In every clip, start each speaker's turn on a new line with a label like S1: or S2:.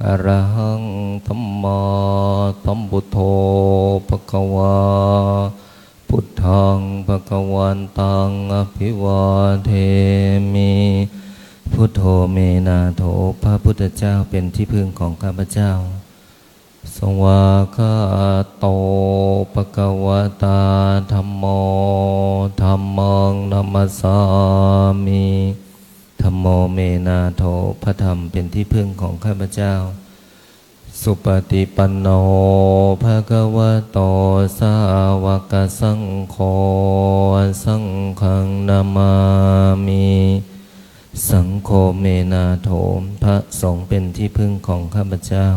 S1: อะระหังธัมมาธัมพุทโธภควาพุทธังภควันตังอภิวาเทมิพุทโธเมนาโถพระพุทธเจ้าเป็นที่พึ่งของข้าพเจ้าสวากขาโตภควตาธัมโมธัมมังนัมสสามิธัมโมเมนาโถพระธรรมเป็นที่พึ่งของข้าพเจ้าสุปฏิปันโนภะคะวะโตสาวกสังโฆสังฆังนามามิสังโฆเมนาโถพระสงฆ์เป็นที่พึ่งของข้าพเจ้า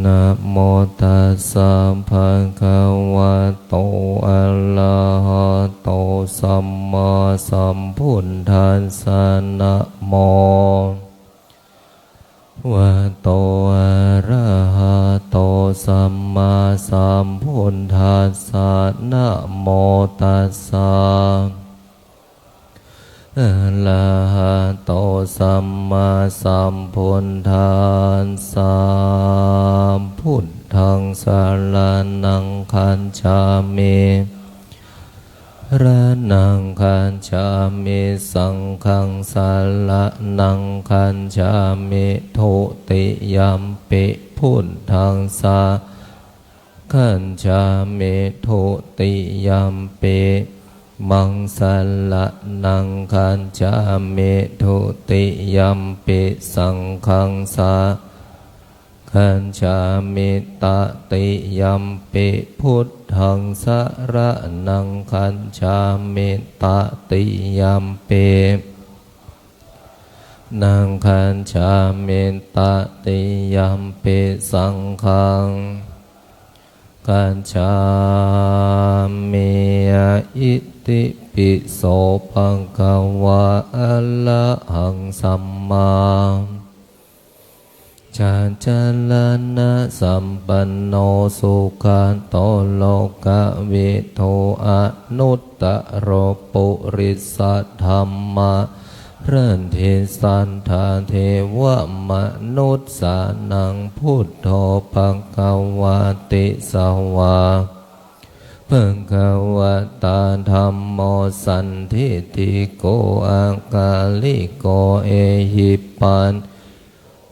S1: นะโมตัสสะภะคะวะโตอะระหะโตสัมมาสัมพุทธัสสะนะโมวะโตอะระหะโตสัมมาสัมพุทธัสสะนะโมตัสสะอะระหะโตสัมมาสัมพุทธัสสะพุทธังสรณังคัจฉามิระนังคัจฉามิสังฆังสรณังคัจฉามิทุติยัมปิพุทธังสาคัจฉามิทุติยัมปิมังสรณังคัจฉามิทุติยัมปิสังฆังสาคัจฉามิตติยัมปิพุทธังสรณังคัจฉามิตติยัมปินังคัจฉามิตติยัมปิสังฆังคัจฉามิอิติปิโสภะคะวะอะระหังสัมมาชาจาลนะสัมปันโนสุขันโตโลกวิโทอนุตตโรปุริสธัมมาพระเทสันทาเทวมนุษย์สานังพุทโธภควาติสวาภควตาธัมโมสันทิฏฐิโกอากาลิโกเอหิปัน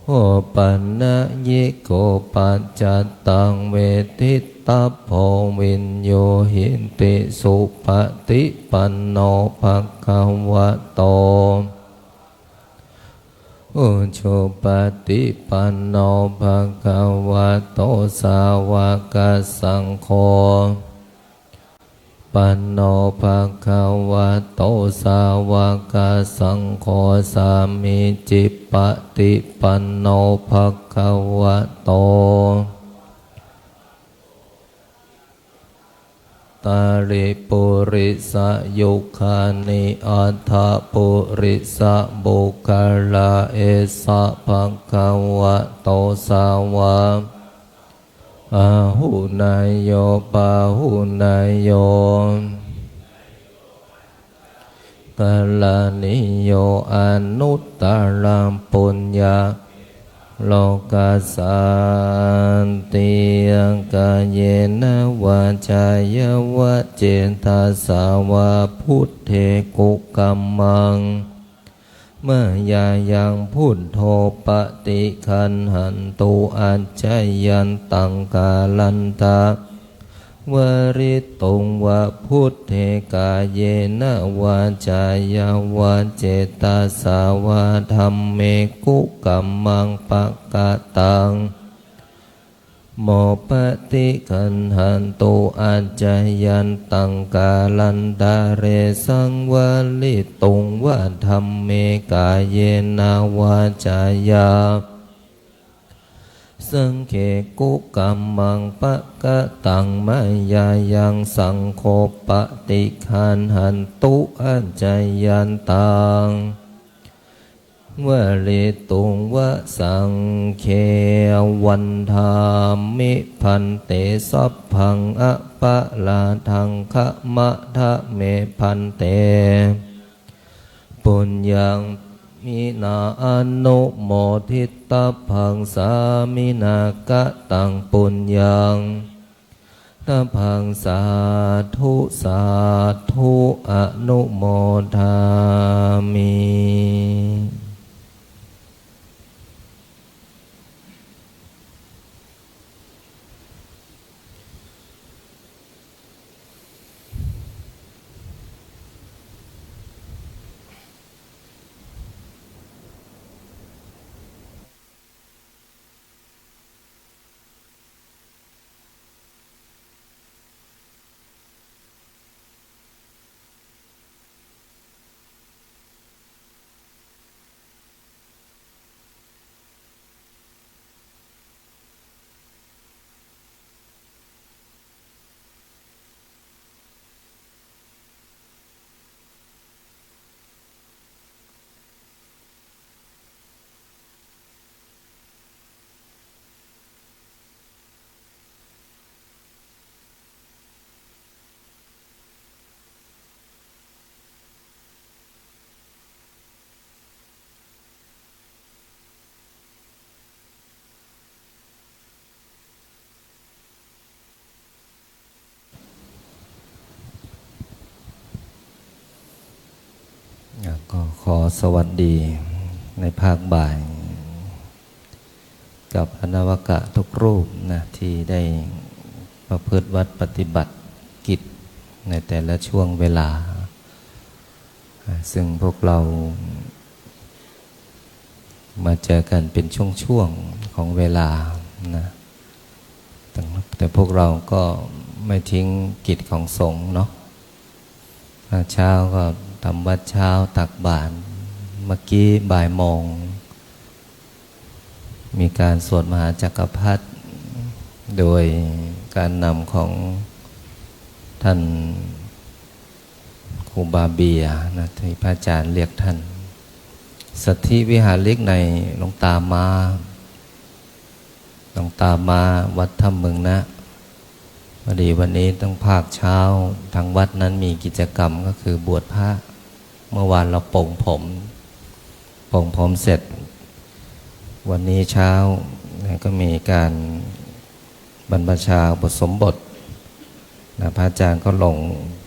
S1: โอปันนะยิโกปัจจตังเวทิตาโพวินโยหินติสุปฏิปันโนภควโตอุชุปฏิปันโนภควโตสาวกสังโฆปันโนภควโตสาวกสังโฆสามิจิปฏิปันโนภควโตตาริปุริสยุคานิอัฏฐปุริสบุคลาเอสะภควโตสาวะอาหุนายโยปาหุนายโยกัลลานิโยอนุตตรังปุญญาโลกัสสันติยังกายเยนะวาจายวะเจตาสาวะพุทเทกุกัมมังเมื่อยายังพุทโธปฏิคันหันตุอัจจยันตังกาลันตาวริตุงวะพุทเทกายเยนะวาจายาวะเจตาสาวะธัมเมกุกัมมังปะกะตังโมปฏิคันหันตุอัจจยันตังกาลันตาเรสังวะลิตุงวะธัมเมกายเยนะวาจายาสังเขกุกัมมังปะกะตังมายายังสังโฆปฏิคันหันตุอัจจยันตังวะลิตุงวะสังเควันธามิพันเตสัพพังอะปะลาทังคะมะทะเมพันเตปุญญัง มินาอนุโมทิตาพังสามินากะตังปุญญังตาพังสาธุสาธุอนุโมทามิก็ขอสวัสดีในภาคบ่าย กับพระนวกะทุกรูปนะที่ได้ประพฤติวัดปฏิบัติกิจในแต่ละช่วงเวลา ซึ่งพวกเรามาเจอกันเป็นช่วงๆของเวลานะแต่พวกเราก็ไม่ทิ้งกิจของสงฆ์เนาะเช้าก็ทำวัดเช้าตักบาตรเมื่อกี้บ่ายโมงมีการสวดมหาจักรพรรดิโดยการนำของท่านครูบาเบียนะที่พระอาจารย์เรียกท่านสัทธิวิหาริกในหลวงตามาวัดถ้ำเมืองนะพอดีวันนี้ต้องภาคเช้าทางวัดนั้นมีกิจกรรมก็คือบวชพระเมื่อวานเราปลงผมเสร็จวันนี้เช้าก็มีการบรรพชาบทสมบทนะพระอาจารย์ก็ลง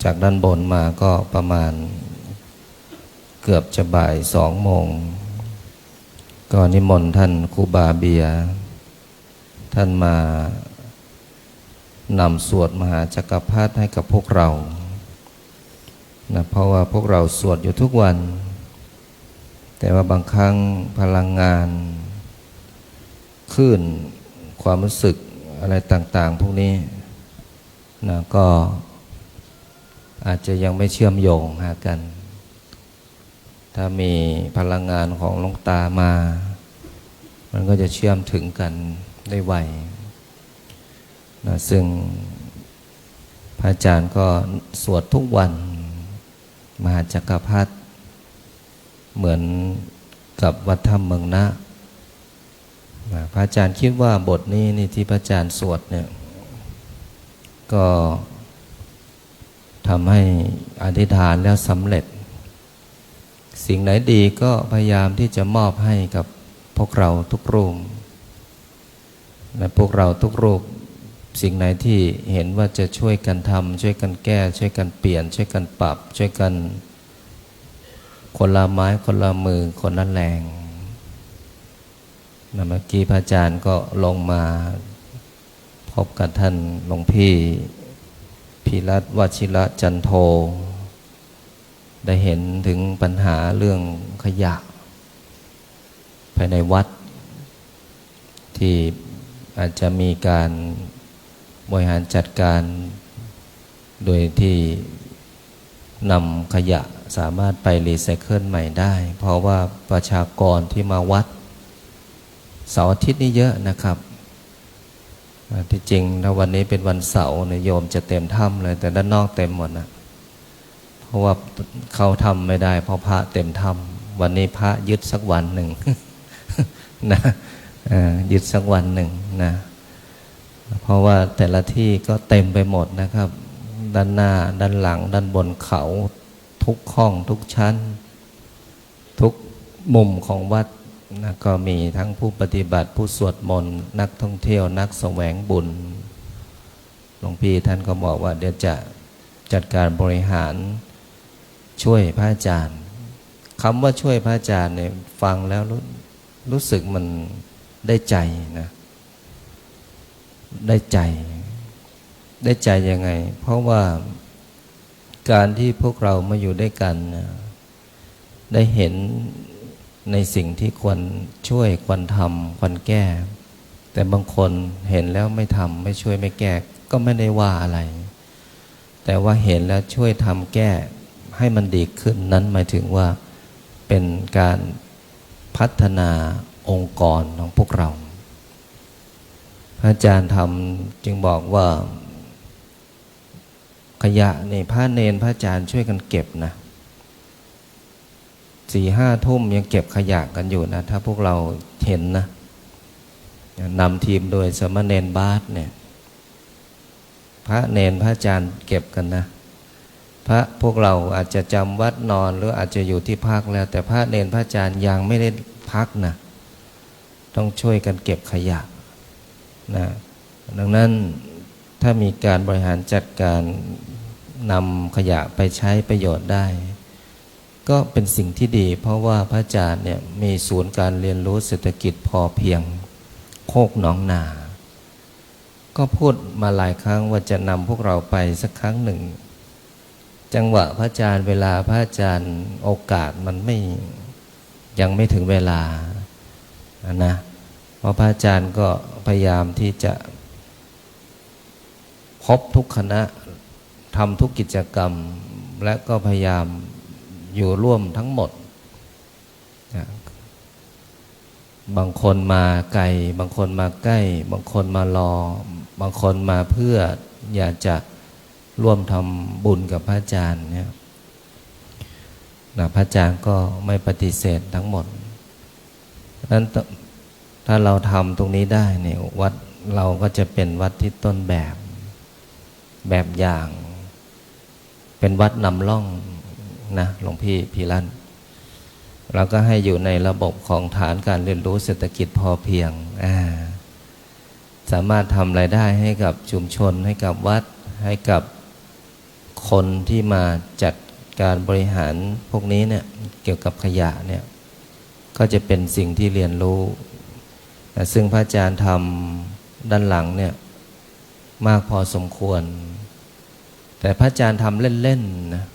S1: จากด้านบนมาก็ประมาณเกือบจะบ่าย2 โมงก็นิมนต์ท่านครูบาเบียท่านมานำสวดมหาจักรพรรดิให้กับพวกเรานะเพราะว่าพวกเราสวดอยู่ทุกวันแต่ว่าบางครั้งพลังงานคลื่นความรู้สึกอะไรต่างๆพวกนี้นะก็อาจจะยังไม่เชื่อมโยงหากันถ้ามีพลังงานของหลวงตามามันก็จะเชื่อมถึงกันได้ไวนะซึ่งพระอาจารย์ก็สวดทุกวันมหาจักรพรรดิเหมือนกับวัดถ้ำเมืองนะพระอาจารย์คิดว่าบทนี้นี่ที่พระอาจารย์สวดเนี่ยก็ทำให้อธิษฐานแล้วสำเร็จสิ่งไหนดีก็พยายามที่จะมอบให้กับพวกเราทุกรูปและพวกเราทุกรูปสิ่งไหนที่เห็นว่าจะช่วยกันทำช่วยกันแก้ช่วยกันเปลี่ยนช่วยกันปรับช่วยกันคนละไม้คนละมือคนละแรงเมื่อกี้พระอาจารย์ก็ลงมาพบกับท่านหลวงพี่พิรัตน์วชิระจันโทได้เห็นถึงปัญหาเรื่องขยะภายในวัดที่อาจจะมีการบริหารจัดการโดยที่นำขยะสามารถไปรีไซเคิลใหม่ได้เพราะว่าประชากรที่มาวัดเสาร์อาทิตย์นี่เยอะนะครับที่จริงถ้าวันนี้เป็นวันเสาร์โยมจะเต็มถ้ำเลยแต่ด้านนอกเต็มหมดนะเพราะว่าเขาทำไม่ได้เพราะพระเต็มถ้ำวันนี้พระยึดสักวันหนึ่ง นะยึดสักวันหนึ่งนะเพราะว่าแต่ละที่ก็เต็มไปหมดนะครับด้านหน้าด้านหลังด้านบนเขาทุกห้องทุกชั้นทุก มุมของวัดนะก็มีทั้งผู้ปฏิบัติผู้สวดมนต์นักท่องเที่ยวนักแสวงบุญหลวงพี่ท่านก็บอกว่าเดี๋ยวจะจัดการบริหารช่วยพระอาจารย์คำว่าช่วยพระอาจารย์เนี่ยฟังแล้วรู้สึกมันได้ใจนะได้ใจยังไงเพราะว่าการที่พวกเรามาอยู่ด้วยกันได้เห็นในสิ่งที่ควรช่วยควรทำควรแก้แต่บางคนเห็นแล้วไม่ทำไม่ช่วยไม่แก้ก็ไม่ได้ว่าอะไรแต่ว่าเห็นแล้วช่วยทำแก้ให้มันดีขึ้นนั้นหมายถึงว่าเป็นการพัฒนาองค์กรของพวกเราพระอาจารย์ทำจึงบอกว่าขยะนี่พระเนรพระอาจารย์ช่วยกันเก็บนะ4-5 ทุ่มยังเก็บขยะกันอยู่นะถ้าพวกเราเห็นนะนำทีมโดยสมณเณรบาสเนี่ยพระเนรพระอาจารย์เก็บกันนะพวกเราอาจจะจำวัดนอนหรืออาจจะอยู่ที่พักแล้วแต่พระเนรพระอาจารย์ยังไม่ได้พักนะต้องช่วยกันเก็บขยะนะดังนั้นถ้ามีการบริหารจัดการนำขยะไปใช้ประโยชน์ได้ก็เป็นสิ่งที่ดีเพราะว่าพระอาจารย์เนี่ยมีศูนย์การเรียนรู้เศรษฐกิจพอเพียงโคกหนองนาก็พูดมาหลายครั้งว่าจะนำพวกเราไปสักครั้งหนึ่งจังหวะพระอาจารย์เวลาพระอาจารย์โอกาสมันยังไม่ถึงเวลานะเพราะพระอาจารย์ก็พยายามที่จะพบทุกคณะทำทุกกิจกรรมและก็พยายามอยู่ร่วมทั้งหมดบางคนมาไกลบางคนมาใกล้บางคนมารอบางคนมาเพื่ออยากจะร่วมทำบุญกับพระอาจารย์เนี่ยพระอาจารย์ก็ไม่ปฏิเสธทั้งหมดนั้นถ้าเราทำตรงนี้ได้เนี่ยวัดเราก็จะเป็นวัดที่ต้นแบบอย่างเป็นวัดนำร่องนะหลวงพี่พีรันเราก็ให้อยู่ในระบบของฐานการเรียนรู้เศรษฐกิจพอเพียงสามารถทำรายได้ให้กับชุมชนให้กับวัดให้กับคนที่มาจัดการบริหารพวกนี้เนี่ยเกี่ยวกับขยะเนี่ยก็จะเป็นสิ่งที่เรียนรู้ซึ่งพระอาจารย์ทำด้านหลังเนี่ยมากพอสมควรแต่พระอาจารย์ทำเล่นๆนะ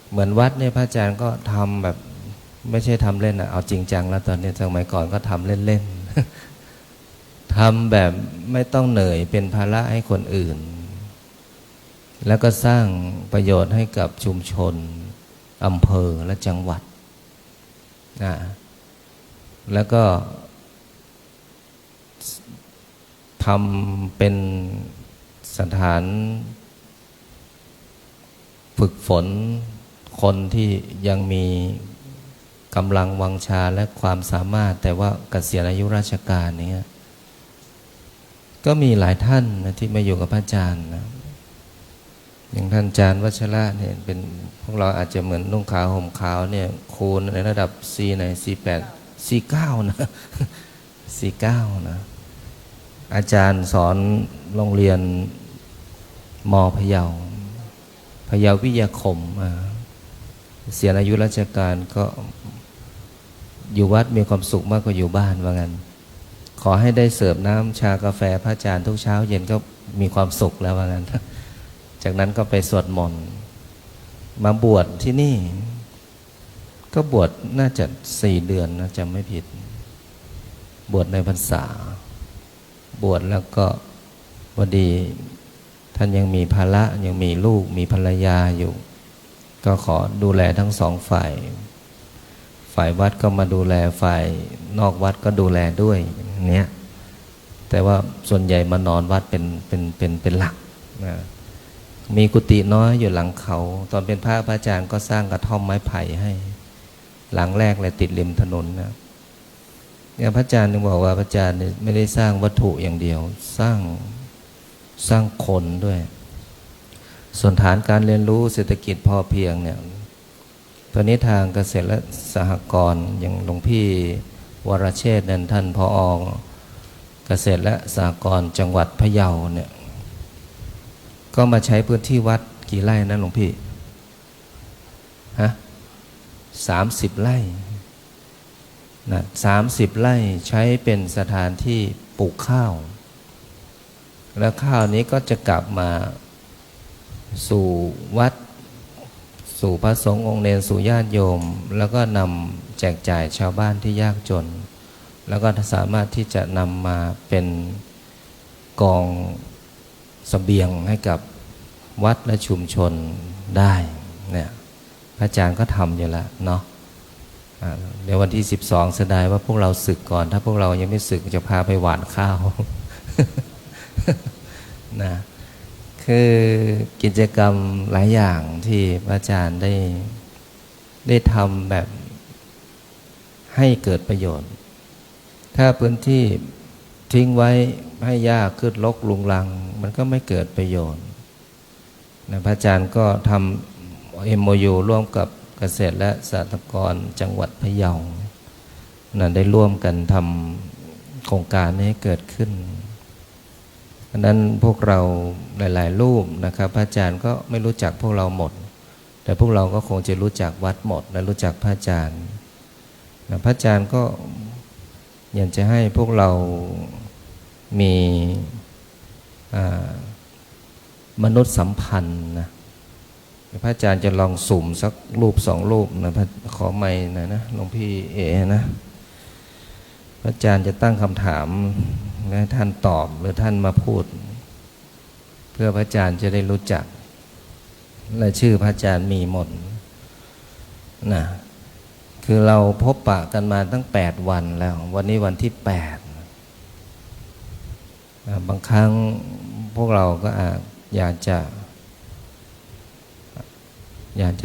S1: เหมือนวัดเนี่ยพระอาจารย์ก็ทำแบบไม่ใช่ทำเล่นนะเอาจริงจังแล้วตอนนี้สมัยก่อนก็ทำเล่นๆทำแบบไม่ต้องเหนื่อยเป็นภาระให้คนอื่นแล้วก็สร้างประโยชน์ให้กับชุมชนอำเภอและจังหวัดแล้วก็ทำเป็นสถานฝึกฝนคนที่ยังมีกำลังวังชาและความสามารถแต่ว่าเกษียณอายุราชการนี้ก็มีหลายท่านนะที่มาอยู่กับพระอาจารย์นะอย่างท่านอาจารย์วัชระเนี่ยเป็นพวกเราอาจจะเหมือนนุ่งขาวห่มขาวเนี่ยครูในระดับ C ไหน C8 C9 นะC9 นะอาจารย์สอนโรงเรียนม.พะเยาวิทยาคมเสียอายุราชการก็อยู่วัดมีความสุขมากกว่าอยู่บ้านว่างั้นขอให้ได้เสิร์ฟน้ำชากาแฟพระอาจารย์ทุกเช้าเย็นก็มีความสุขแล้วว่างั้นจากนั้นก็ไปสวดมนต์มาบวชที่นี่ก็บวชน่าจะ4 เดือนนะจำไม่ผิดบวชในพรรษาบวชแล้วก็พอดีท่านยังมีภาระยังมีลูกมีภรรยาอยู่ก็ขอดูแลทั้งสองฝ่ายวัดก็มาดูแลฝ่ายนอกวัดก็ดูแลด้วยเนี้ยแต่ว่าส่วนใหญ่มานอนวัดเป็นหลักนะมีกุฏิน้อยอยู่หลังเขาตอนเป็นพระอาจารย์ก็สร้างกระท่อมไม้ไผ่ให้หลังแรกเลยติดริมถนนนะเนี่ยพระอาจารย์นึกบอกว่าพระอาจารย์ไม่ได้สร้างวัตถุอย่างเดียวสร้างคนด้วยส่วนฐานการเรียนรู้เศรษฐกิจพอเพียงเนี่ยพ ตัวนี้ทางเกษตรและสหกรณ์อย่างหลวงพี่วรเชษฐ์นั้นท่านผอ.เกษตรและสหกรณ์จังหวัดพะเยาเนี่ยก็มาใช้พื้นที่วัดกี่ไร่นะหลวงพี่ฮะ30 ไร่นะ30 ไร่ใช้เป็นสถานที่ปลูกข้าวแล้วข้าวนี้ก็จะกลับมาสู่วัดสู่พระสงฆ์องค์เณรสู่ญาติโยมแล้วก็นำแจกจ่ายชาวบ้านที่ยากจนแล้วก็สามารถที่จะนำมาเป็นกองเสบียงให้กับวัดและชุมชนได้เนี่ยพระอาจารย์ก็ทำอยู่แล้วเนาะเดี๋ยววันที่12เสียดายว่าพวกเราศึกก่อนถ้าพวกเรายังไม่ศึกจะพาไปหว่านข้าว นะคือกิจกรรมหลายอย่างที่พระอาจารย์ได้ทำแบบให้เกิดประโยชน์ถ้าพื้นที่ทิ้งไว้ให้หญ้าขึ้นรกรุงรังมันก็ไม่เกิดประโยชน์นะพระอาจารย์ก็ทำ MOU ร่วมกับเกษตรและสหกรณ์จังหวัดพะเยานะได้ร่วมกันทำโครงการนี้ให้เกิดขึ้นดังนั้นพวกเราหลายๆรูปนะครับพระอาจารย์ก็ไม่รู้จักพวกเราหมดแต่พวกเราก็คงจะรู้จักวัดหมดและรู้จักพระอาจารย์นะพระอาจารย์ก็อยากจะให้พวกเรามีมนุษยสัมพันธ์นะพระอาจารย์จะลองสุ่มสักรูป2 รูปนะขอไมค์หน่อยนะหลวงพี่เอนะพระอาจารย์จะตั้งคำถามและท่านตอบหรือท่านมาพูดเพื่อพระอาจารย์จะได้รู้จักและชื่อพระอาจารย์มีหมดนะคือเราพบปะกันมาตั้ง8 วันแล้ววันนี้วันที่8บางครั้งพวกเราก็อยากจ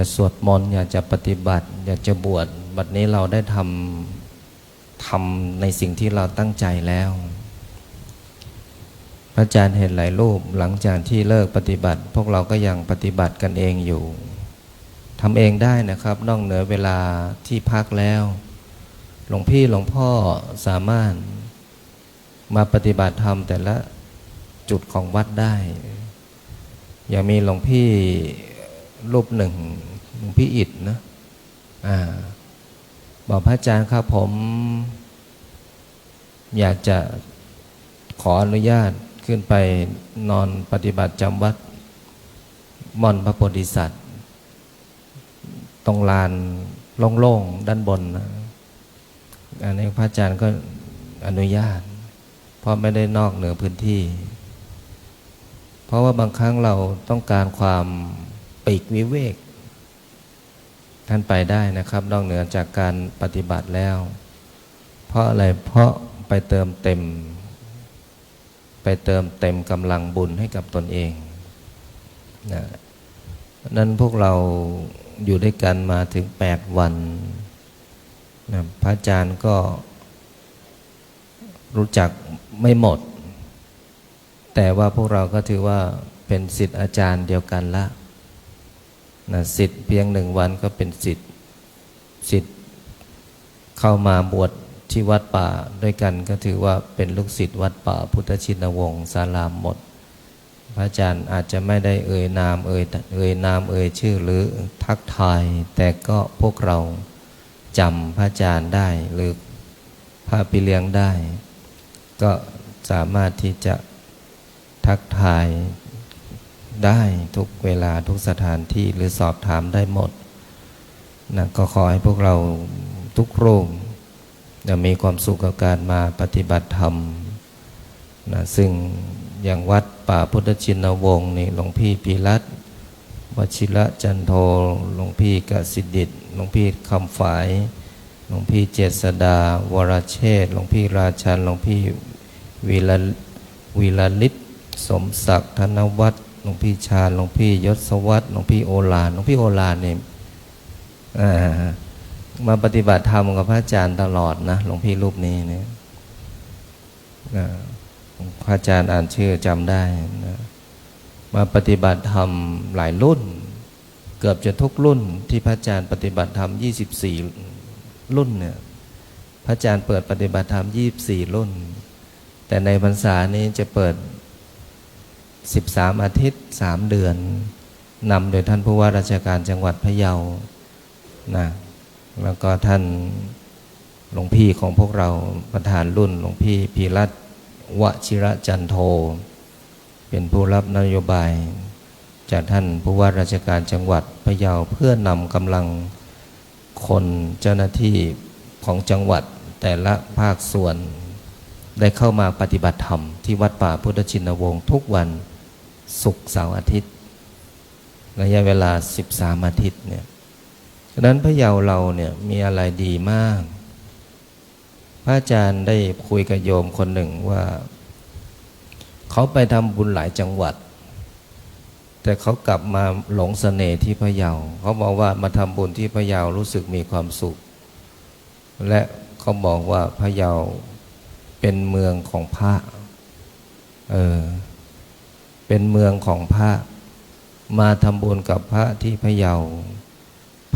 S1: ะสวดมนต์อยากจะปฏิบัติอยากจะบวชบัดนี้เราได้ทำในสิ่งที่เราตั้งใจแล้วพระอาจารย์เห็นหลายรูปหลังจากที่เลิกปฏิบัติพวกเราก็ยังปฏิบัติกันเองอยู่ทำเองได้นะครับนอกเหนือเวลาที่พักแล้วหลวงพี่หลวงพ่อสามารถมาปฏิบัติธรรมแต่ละจุดของวัดได้อย่างมีหลวงพี่รูปหนึ่งหลวงพี่อิฐนะบอกพระอาจารย์ครับผมอยากจะขออนุญาตขึ้นไปนอนปฏิบัติจำวัดม่อนพระโพธิสัตว์ตรงลานโล่งๆด้านบนนะอันนี้พระอาจารย์ก็อนุญาตเพราะไม่ได้นอกเหนือพื้นที่เพราะว่าบางครั้งเราต้องการความปีกวิเวกท่านไปได้นะครับนอกเหนือจากการปฏิบัติแล้วเพราะอะไรเพราะไปเติมเต็มกำลังบุญให้กับตนเองนะนั้นพวกเราอยู่ด้วยกันมาถึง8 วันนะพระอาจารย์ก็รู้จักไม่หมดแต่ว่าพวกเราก็ถือว่าเป็นศิษย์อาจารย์เดียวกันละนะศิษย์เพียง1 วันก็เป็นศิษย์เข้ามาบวชที่วัดป่าด้วยกันก็ถือว่าเป็นลูกศิษย์วัดป่าพุทธชินวงศ์ศาลาหมดพระอาจารย์อาจจะไม่ได้เอ่ยนามเอ่ยชื่อหรือทักทายแต่ก็พวกเราจำพระอาจารย์ได้หรือพระปิเลียงได้ก็สามารถที่จะทักทายได้ทุกเวลาทุกสถานที่หรือสอบถามได้หมดนะก็ขอให้พวกเราทุกรูปจะมีความสุขกับการมาปฏิบัติธรรมนะซึ่งอย่างวัดป่าพุทธชินวงศ์นี่หลวงพี่พีรัตน์วชิระจันโทหลวงพี่กสิดิษฐ์หลวงพี่คำฝายหลวงพี่เจษดาวรเชษฐ์หลวงพี่ราชันหลวงพี่วีระฤทธิ์สมศักดิ์ธนวัฒน์หลวงพี่ชาญหลวงพี่ยศวัฒน์หลวงพี่โอฬารหลวงพี่โอฬารเนี่ยมาปฏิบัติธรรมกับพระอาจารย์ตลอดนะหลวงพี่รูปนี้เนี่ยพระอาจารย์อ่านชื่อจำได้นะมาปฏิบัติธรรมหลายรุ่น เกือบจะทุกรุ่นที่พระอาจารย์ปฏิบัติธรรม24รุ่นเนี่ยพระอาจารย์เปิดปฏิบัติธรรม24รุ่นแต่ในพรรษานี้จะเปิด13อาทิตย์3เดือนนำโดยท่านผู้ว่าราชการจังหวัดพะเยานะแล้วก็ท่านหลวงพี่ของพวกเราประธานรุ่นหลวงพี่พีรัตน์วชิระจันโทเป็นผู้รับนโยบายจากท่านผู้ว่าราชการจังหวัดพะเยาเพื่อนำกำลังคนเจ้าหน้าที่ของจังหวัดแต่ละภาคส่วนได้เข้ามาปฏิบัติธรรมที่วัดป่าพุทธชินวงศ์ทุกวันศุกร์เสาร์อาทิตย์ระยะเวลา13อาทิตย์เนี่ยฉะนั้นพะเยาเราเนี่ยมีอะไรดีมากพระอาจารย์ได้คุยกับโยมคนหนึ่งว่าเขาไปทำบุญหลายจังหวัดแต่เขากลับมาหลงเสน่ห์ที่พะเยาเขาบอกว่ามาทำบุญที่พะเยารู้สึกมีความสุขและเขาบอกว่าพะเยาเป็นเมืองของพระเป็นเมืองของพระมาทำบุญกับพระที่พะเยา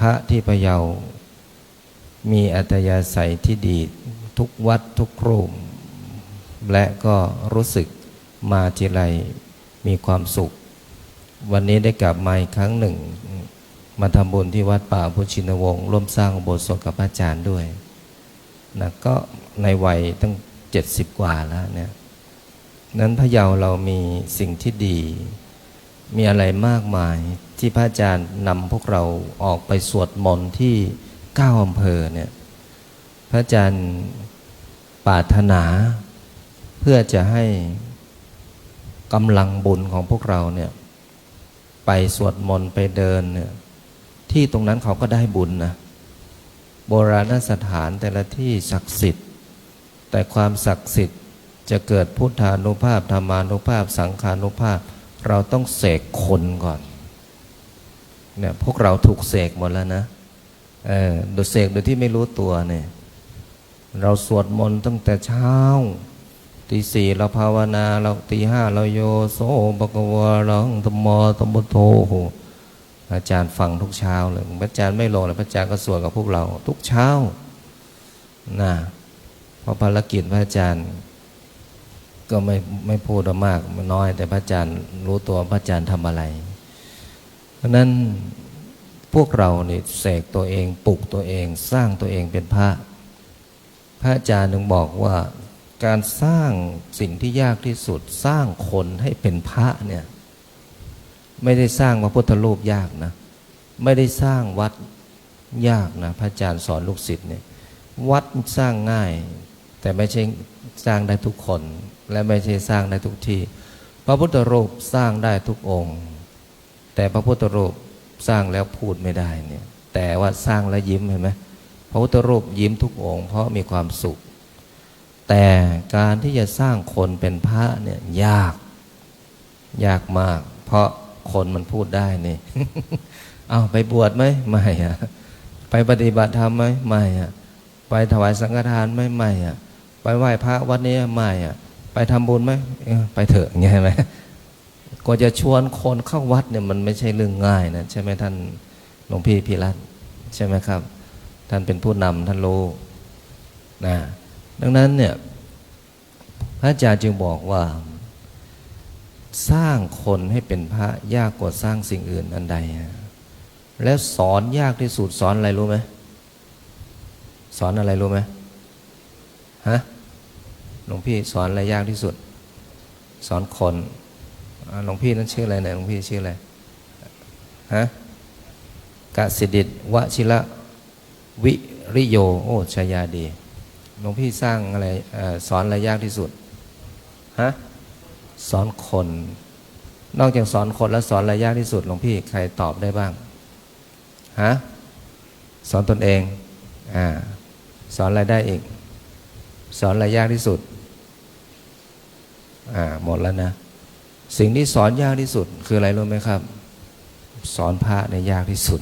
S1: พระที่พะเยามีอัตยาศัยที่ดีทุกวัดทุกรูปและก็รู้สึกมาทีไรมีความสุขวันนี้ได้กลับมาอีกครั้งหนึ่งมาทำบุญที่วัดป่าพุทธชินวงศ์ร่วมสร้างอุโบสถกับพระอาจารย์ด้วยนะก็ในวัยตั้ง70กว่าแล้วเนี่ยนั้นพะเยาเรามีสิ่งที่ดีมีอะไรมากมายที่พระอาจารย์นำพวกเราออกไปสวดมนต์ที่9อำเภอเนี่ยพระอาจารย์ปรารถนาเพื่อจะให้กำลังบุญของพวกเราเนี่ยไปสวดมนต์ไปเดินเนี่ยที่ตรงนั้นเขาก็ได้บุญนะโบราณสถานแต่ละที่ศักดิ์สิทธิ์แต่ความศักดิ์สิทธิ์จะเกิดพุทธานุภาพธรรมานุภาพสังฆานุภาพเราต้องเสกคนก่อนเนี่ยพวกเราถูกเสกหมดแล้วนะโดยเสกโดยที่ไม่รู้ตัวเนี่ยเราสวดมนต์ตั้งแต่เช้าตี4เราภาวนาเราตี5เราโยโสภะคะวะระหังธัมโมธัมพุทโธอาจารย์ฟังทุกเช้าเลยพระอาจารย์ไม่ลงเลยพระอาจารย์ก็สวดกับพวกเราทุกเช้านะเพราะภารกิจพระอาจารย์ก็ไม่พูดมากน้อยแต่พระอาจารย์รู้ตัวพระอาจารย์ทำอะไรเพราะนั้นพวกเราเนี่ยเสกตัวเองปลุกตัวเองสร้างตัวเองเป็นพระอาจารย์ถึงบอกว่าการสร้างสิ่งที่ยากที่สุดสร้างคนให้เป็นพระเนี่ยไม่ได้สร้างพระพุทธรูปยากนะไม่ได้สร้างวัดยากนะพระอาจารย์สอนลูกศิษย์เนี่ยวัดสร้างง่ายแต่ไม่ใช่สร้างได้ทุกคนและไม่ใช่สร้างได้ทุกที่พระพุทธรูปสร้างได้ทุกองค์แต่พระพุทธรูปสร้างแล้วพูดไม่ได้เนี่ยแต่ว่าสร้างแล้วยิ้มเห็นไหมพระพุทธรูปยิ้มทุกองค์เพราะมีความสุขแต่การที่จะสร้างคนเป็นพระเนี่ยยากมากเพราะคนมันพูดได้นี่ เอาไปบวชไหมไม่อะไปปฏิบัติธรรมไหมไม่อะไปถวายสังฆทานไหมไม่อะไปไหว้พระวัดนี้ไม่อะไปทำบุญไหมไปเถอะอย่างเงี้ยไหมก็จะชวนคนเข้าวัดเนี่ยมันไม่ใช่เรื่องง่ายนะใช่ไหมท่านหลวงพี่พิรัตน์ใช่ไหมครับท่านเป็นผู้นำท่านรู้นะดังนั้นเนี่ยพระอาจารย์จึงบอกว่าสร้างคนให้เป็นพระยากกว่าสร้างสิ่งอื่นอันใดแล้วสอนยากที่สุดสอนอะไรรู้ไหมสอนอะไรรู้ไหมฮะหลวงพี่สอนอะไรยากที่สุดสอนคนหลวงพี่นั้นชื่ออะไรเนี่ยหลวงพี่ชื่ออะไรฮะกสิดิษฐ์วชิระวิริโยโอ้ชายาดีหลวงพี่สร้างอะไรสอนอะไรยากที่สุดฮะสอนคนนอกจากสอนคนแล้วสอนอะไรยากที่สุดหลวงพี่ใครตอบได้บ้างฮะสอนตนเองสอนอะไรได้อีกสอนอะไรยากที่สุดหมดแล้วนะสิ่งที่สอนยากที่สุดคืออะไรรู้ไหมครับสอนพระเนี่ยยากที่สุด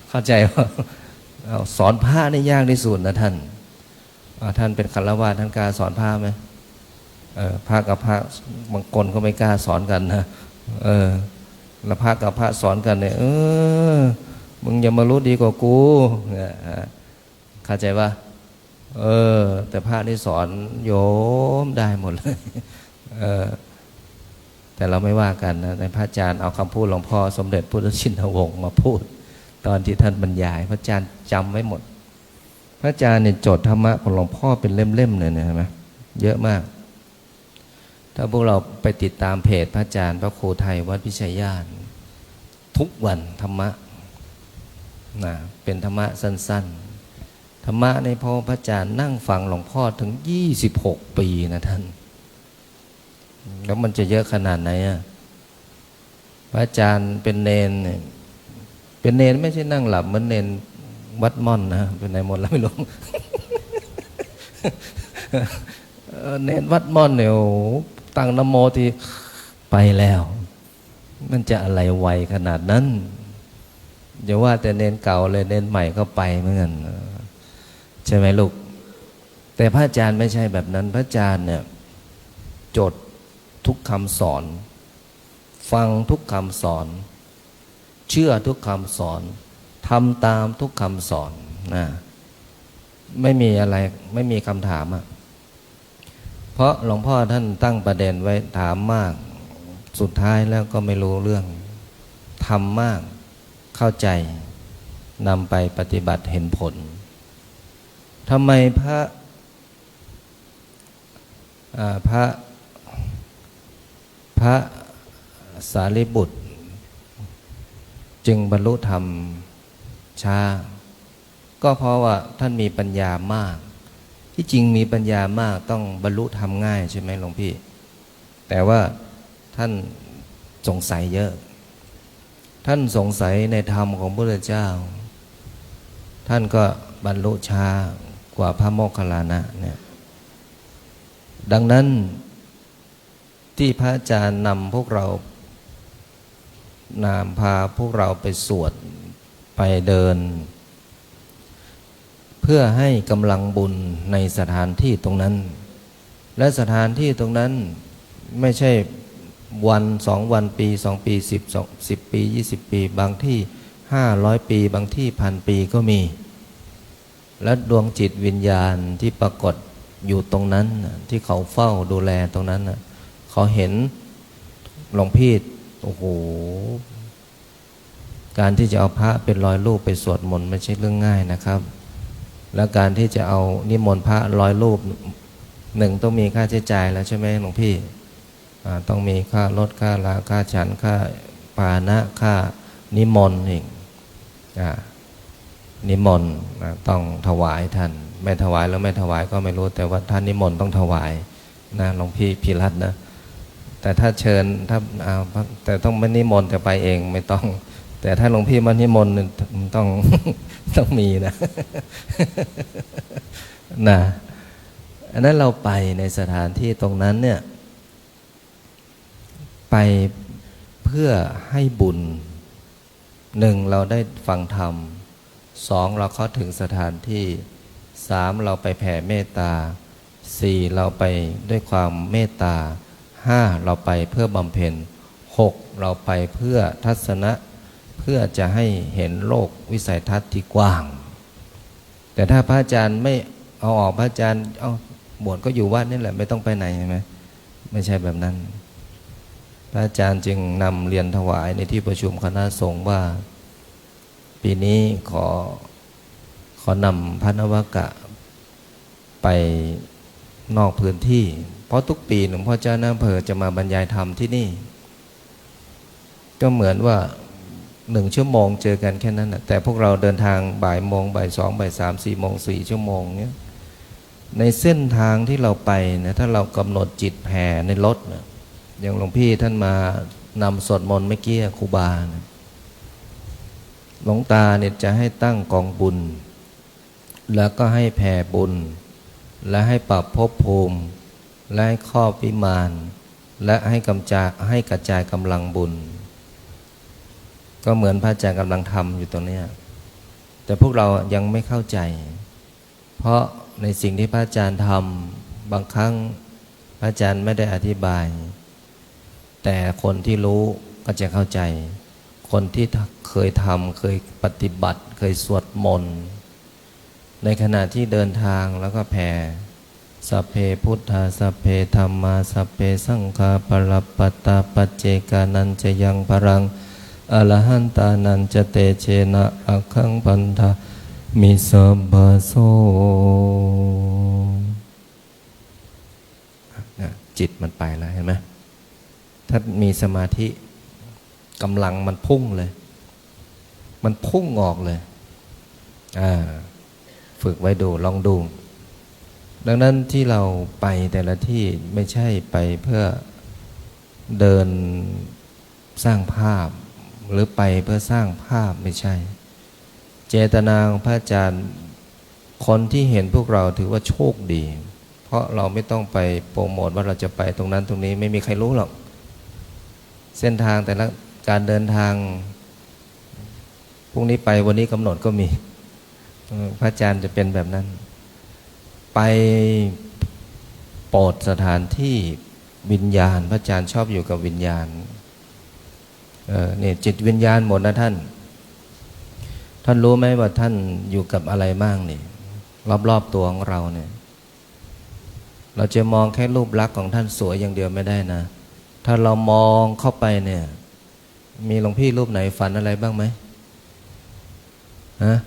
S1: เข้าใจว่าสอนพระนี่ยากที่สุดนะท่านท่านเป็นฆราวาสท่านกล้าสอนพระไหมพระกับพระบางคนก็ไม่กล้าสอนกันนะ แล้วพระกับพระสอนกันเนี่ยมึงอย่ามารู้ดีกว่ากูเนี่ยเข้าใจปะแต่พระนี่สอนโยมได้หมดเลยแต่เราไม่ว่ากันนะในพระอาจารย์เอาคำพูดหลวงพ่อสมเด็จพุทธชินวงศ์มาพูดตอนที่ท่านบรรยายพระอาจารย์จำไว้หมดพระอาจารย์เนี่ยจดธรรมะของหลวงพ่อเป็นเล่มๆเลยนะเห็นไหมเยอะมากถ้าพวกเราไปติดตามเพจพระอาจารย์พระครูไทยวัดพิชัยญาณทุกวันธรรมะนะเป็นธรรมะสั้นๆธรรมะในพระอาจารย์นั่งฟังหลวงพ่อถึง26 ปีนะท่านแล้วมันจะเยอะขนาดไหนอ่ะพระอาจารย์เป็นเนนเป็นเนนไม่ใช่นั่งหลับเหมือนเนนวัดม่อนนะเป็นไหนหมดแล้วไม่รู้ เนนวัดม่อนเนี่ยตั้งนะโมที่ไปแล้วมันจะอะไรไวขนาดนั้นอย่าว่าแต่เนนเก่าเลยเนนใหม่ก็ไปเหมือนกันใช่ไหมลูกแต่พระอาจารย์ไม่ใช่แบบนั้นพระอาจารย์เนี่ยจดทุกคำสอนฟังทุกคำสอนเชื่อทุกคำสอนทำตามทุกคำสอนนะไม่มีอะไรไม่มีคำถามเพราะหลวงพ่อท่านตั้งประเด็นไว้ถามมากสุดท้ายแล้วก็ไม่รู้เรื่องทำมากเข้าใจนำไปปฏิบัติเห็นผลทำไมพระสารีบุตรจึงบรรลุธรรมช้าก็เพราะว่าท่านมีปัญญามากที่จริงมีปัญญามากต้องบรรลุธรรมง่ายใช่ไหมหลวงพี่แต่ว่าท่านสงสัยเยอะท่านสงสัยในธรรมของพระพุทธเจ้าท่านก็บรรลุช้ากว่าพระโมคคัลลานะเนี่ยดังนั้นที่พระอาจารย์นำพวกเราพาพวกเราไปสวดไปเดินเพื่อให้กำลังบุญในสถานที่ตรงนั้นและสถานที่ตรงนั้นไม่ใช่วัน2 วันปี2 ปี10 ปี20 ปีบางที่500 ปีบางที่1,000 ปีก็มีและดวงจิตวิญญาณที่ปรากฏอยู่ตรงนั้นที่เขาเฝ้าดูแลตรงนั้นเขาเห็นหลวงพี่โอ้โหการที่จะเอาพระเป็น100 รูปไปสวดมนต์ไม่ใช่เรื่องง่ายนะครับและการที่จะเอานิมนต์พระ100 รูปต้องมีค่าใช้จ่ายแล้วใช่ไหมหลวงพี่ต้องมีค่ารถค่าลาค่าฉันค่าปานะค่านิมนต์อีกนิมนต์ต้องถวายท่านไม่ถวายแล้วไม่ถวายก็ไม่รู้แต่ว่าท่านนิมนต์ต้องถวายนะหลวงพี่พิรัตน์นะแต่ถ้าเชิญถ้าแต่ต้องไม่นิมนต์แต่ไปเองไม่ต้องแต่ถ้าหลวงพี่มานิมนต์ต้องมีนะ นะอันนั้นเราไปในสถานที่ตรงนั้นเนี่ยไปเพื่อให้บุญ1เราได้ฟังธรรม2เราเข้าถึงสถานที่3เราไปแผ่เมตตา4เราไปด้วยความเมตตา5เราไปเพื่อบำเพ็ญ6เราไปเพื่อทัศนะเพื่อจะให้เห็นโลกวิสัยทัศน์ที่กว้างแต่ถ้าพระอาจารย์ไม่เอาออกพระอาจารย์บวชก็อยู่วัดนี่แหละไม่ต้องไปไหนใช่ไหมไม่ใช่แบบนั้นพระอาจารย์จึงนำเรียนถวายในที่ประชุมคณะสงฆ์ว่าปีนี้ขอนำพระนวกะไปนอกพื้นที่เพราะทุกปีหลวงพ่อเจ้าหน้าอำเภอจะมาบรรยายธรรมที่นี่ก็เหมือนว่า1 ชั่วโมงเจอกันแค่นั้นนะแต่พวกเราเดินทางบ่ายโมงบ่าย2บ่าย3 4 โมง4 ชั่วโมงเนี้ยในเส้นทางที่เราไปนะถ้าเรากำหนดจิตแผ่ในรถนะอย่างหลวงพี่ท่านมานำสวดมนต์เมื่อกี้ครูบานะหลวงตาเนี่ยจะให้ตั้งกองบุญแล้วก็ให้แผ่บุญและให้ปรับภพภูมิและให้ครอบวิมานและให้กระจายกำลังบุญก็เหมือนพระอาจารย์กำลังทำอยู่ตรงนี้แต่พวกเรายังไม่เข้าใจเพราะในสิ่งที่พระอาจารย์ทำบางครั้งพระอาจารย์ไม่ได้อธิบายแต่คนที่รู้ ก็จะเข้าใจคนที่เคยทำเคยปฏิบัติเคยสวดมนต์ในขณะที่เดินทางแล้วก็แผ่สัพเพพุทธาสัพเพธัมมาสัพเพสังฆาปรัปปตาปัจเจกานันจะยังพรังอรหันตานันจะเตเชนะอัคขังปันธามิสัพพโสจิตมันไปแล้วเห็นไหมถ้ามีสมาธิกำลังมันพุ่งเลยมันพุ่งออกเลยฝึกไว้ดูลองดูดังนั้นที่เราไปแต่ละที่ไม่ใช่ไปเพื่อเดินสร้างภาพหรือไปเพื่อสร้างภาพไม่ใช่เจตนาของพระอาจารย์คนที่เห็นพวกเราถือว่าโชคดีเพราะเราไม่ต้องไปโปรโมทว่าเราจะไปตรงนั้นตรงนี้ไม่มีใครรู้หรอกเส้นทางแต่ละการเดินทางพรุ่งนี้ไปวันนี้กำหนดก็มีพระอาจารย์จะเป็นแบบนั้นไปโปรดสถานที่วิญญาณพระอาจารย์ชอบอยู่กับวิญญาณนี่จิตวิญญาณหมดนะท่านรู้ไหมว่าท่านอยู่กับอะไรบ้างนี่รอบๆตัวของเราเนี่ยเราจะมองแค่รูปลักษณ์ของท่านสวยอย่างเดียวไม่ได้นะถ้าเรามองเข้าไปเนี่ยมีหลวงพี่รูปไหนฝันอะไรบ้างไหมฮะ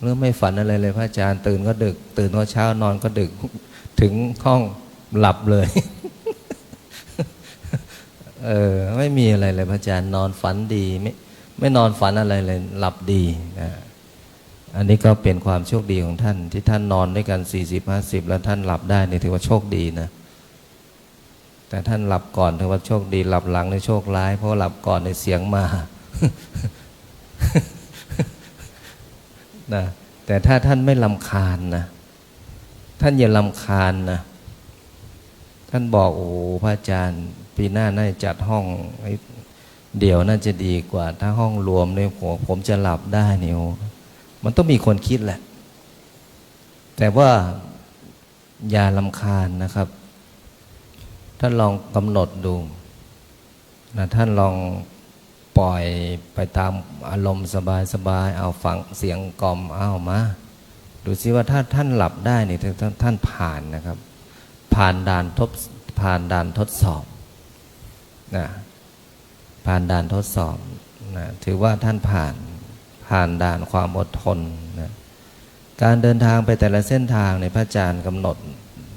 S1: หรือไม่ฝันอะไรเลยพระอาจารย์ตื่นก็ดึกตื่นก็เช้านอนก็ดึกถึงห้องหลับเลย ไม่มีอะไรเลยพระอาจารย์นอนฝันดีไม่นอนฝันอะไรเลยหลับดีนะอันนี้ก็เป็นความโชคดีของท่านที่ท่านนอนด้วยกัน40-50แล้วท่านหลับได้นี่ถือว่าโชคดีนะแต่ท่านหลับก่อนถือว่าโชคดีหลับหลังในโชคร้ายเพราะหลับก่อนในเสียงมา นะแต่ถ้าท่านไม่รำคาญนะท่านอย่ารำคาญนะท่านบอกโอ้พระอาจารย์ปีหน้าน่าจะจัดห้องเดี่ยวน่าจะดีกว่าถ้าห้องรวมเนี่ยผมจะหลับได้เนี่ยมันต้องมีคนคิดแหละแต่ว่าอย่ารำคาญนะครับท่านลองกำหนดดูนะท่านลองปล่อยไปตามอารมณ์สบายๆเอาฟังเสียงกล่อมเอามาดูซิว่าถ้าท่านหลับได้เนี่ยท่านผ่านนะครับผ่านด่านทดสอบนะผ่านด่านทดสอบนะถือว่าท่านผ่านด่านความอดทนนะการเดินทางไปแต่ละเส้นทางในพระอาจารย์กำหนด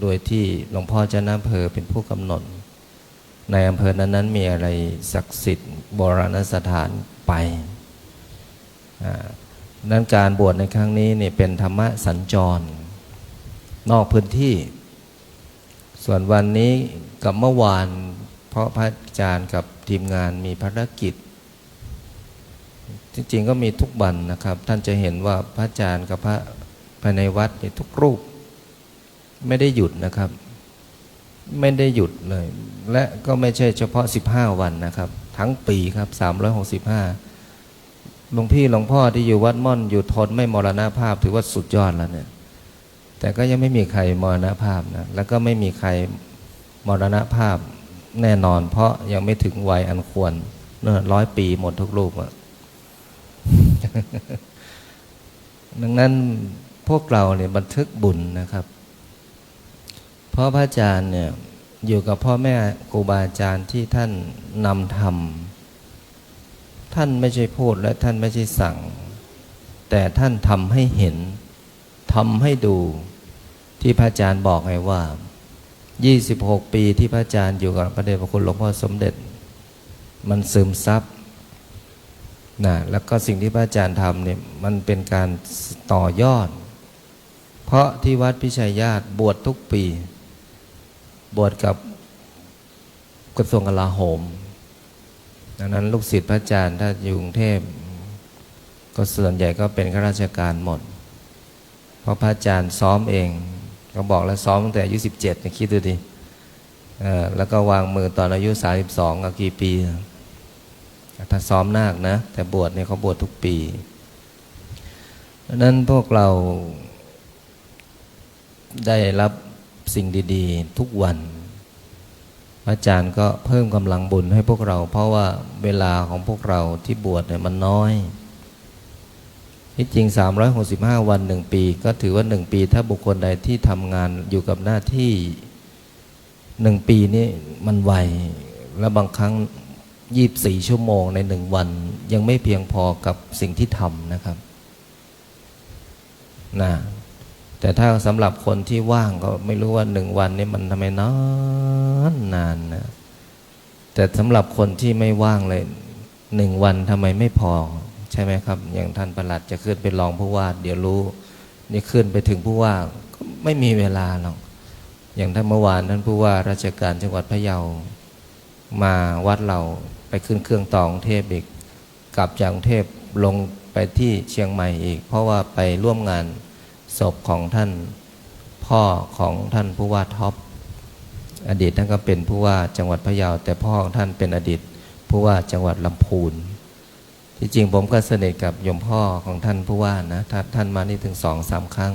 S1: โดยที่หลวงพ่อเจ้าอำเภอเป็นผู้กำหนดในอำเภอนั้นมีอะไรศักดิ์สิทธิ์โบราณสถานไปนั้นการบวชในครั้งนี้เนี่ยเป็นธรรมะสัญจรนอกพื้นที่ส่วนวันนี้กับเมื่อวานเพราะพระอาจารย์กับทีมงานมีภารกิจจริงๆก็มีทุกวันนะครับท่านจะเห็นว่าพระอาจารย์กับพระภายในวัดทุกรูปไม่ได้หยุดนะครับไม่ได้หยุดเลยและก็ไม่ใช่เฉพาะ15วันนะครับทั้งปีครับ365หลวงพี่หลวงพ่อที่อยู่วัดม่อนอยู่ทนไม่มรณภาพถือว่าสุดยอดแล้วเนี่ยแต่ก็ยังไม่มีใครมรณภาพนะแล้วก็ไม่มีใครมรณภาพแน่นอนเพราะยังไม่ถึงวัยอันควร100 ปีหมดทุกรูปอ่ะ ดังนั้นพวกเราเนี่ยบันทึกบุญนะครับเพราะพระอาจารย์เนี่ยอยู่กับพ่อแม่ครูบาอาจารย์ที่ท่านนำทำท่านไม่ใช่พูดและท่านไม่ใช่สั่งแต่ท่านทำให้เห็นทำให้ดูที่พระอาจารย์บอกไงว่า26 ปีที่พระอาจารย์อยู่กับพระเดชพระคุณหลวงพ่อสมเด็จมันซึมซับนะแล้วก็สิ่งที่พระอาจารย์ทำเนี่ยมันเป็นการต่อยอดเพราะที่วัดพิชัยญาติบวชทุกปีบวชกับกระทรวงกลาโหมดังนั้นลูกศิษย์พระอาจารย์ถ้าอยู่กรุงเทพก็ส่วนใหญ่ก็เป็นข้าราชการหมดเพราะพระอาจารย์ซ้อมเองก็บอกแล้วซ้อมตั้งแต่อายุ17เนี่ยคิดดูดิแล้วก็วางมือตอนอายุ32ก็กี่ปีถ้าซ้อมนาคนะแต่บวชเนี่ยเขาบวชทุกปีดังนั้นพวกเราได้รับสิ่งดีๆทุกวัน อาจารย์ก็เพิ่มกำลังบุญให้พวกเราเพราะว่าเวลาของพวกเราที่บวชเนี่ยมันน้อยที่จริง365วัน1ปีก็ถือว่า1ปีถ้าบุคคลใดที่ทำงานอยู่กับหน้าที่1ปีนี้มันไวและบางครั้ง24ชั่วโมงใน1วันยังไม่เพียงพอกับสิ่งที่ทำนะครับนะแต่ถ้าสำหรับคนที่ว่างก็ไม่รู้ว่า1วันนี้มันทำไมนานนะแต่สำหรับคนที่ไม่ว่างเลย1วันทำไมไม่พอใช่ไหมครับอย่างท่านปลัดจะขึ้นไปรองผู้ว่าเดี๋ยวรู้นี่ขึ้นไปถึงผู้ว่าก็ไม่มีเวลาหรอกอย่างท่านเมื่อวานท่านผู้ว่าราชการจังหวัดพะเยามาวัดเราไปขึ้นเครื่องต่อกรุงเทพอีกกลับจากกรุงเทพลงไปที่เชียงใหม่อีกเพราะว่าไปร่วมงานศพของท่านพ่อของท่านผู้ว่าท็อปอดีตท่านก็เป็นผู้ว่าจังหวัดพะเยาแต่พ่อของท่านเป็นอดีตผู้ว่าจังหวัดลำพูนที่จริงผมก็สนิทกับโยมพ่อของท่านผู้ว่านะท่านมานี่ถึง2-3 ครั้ง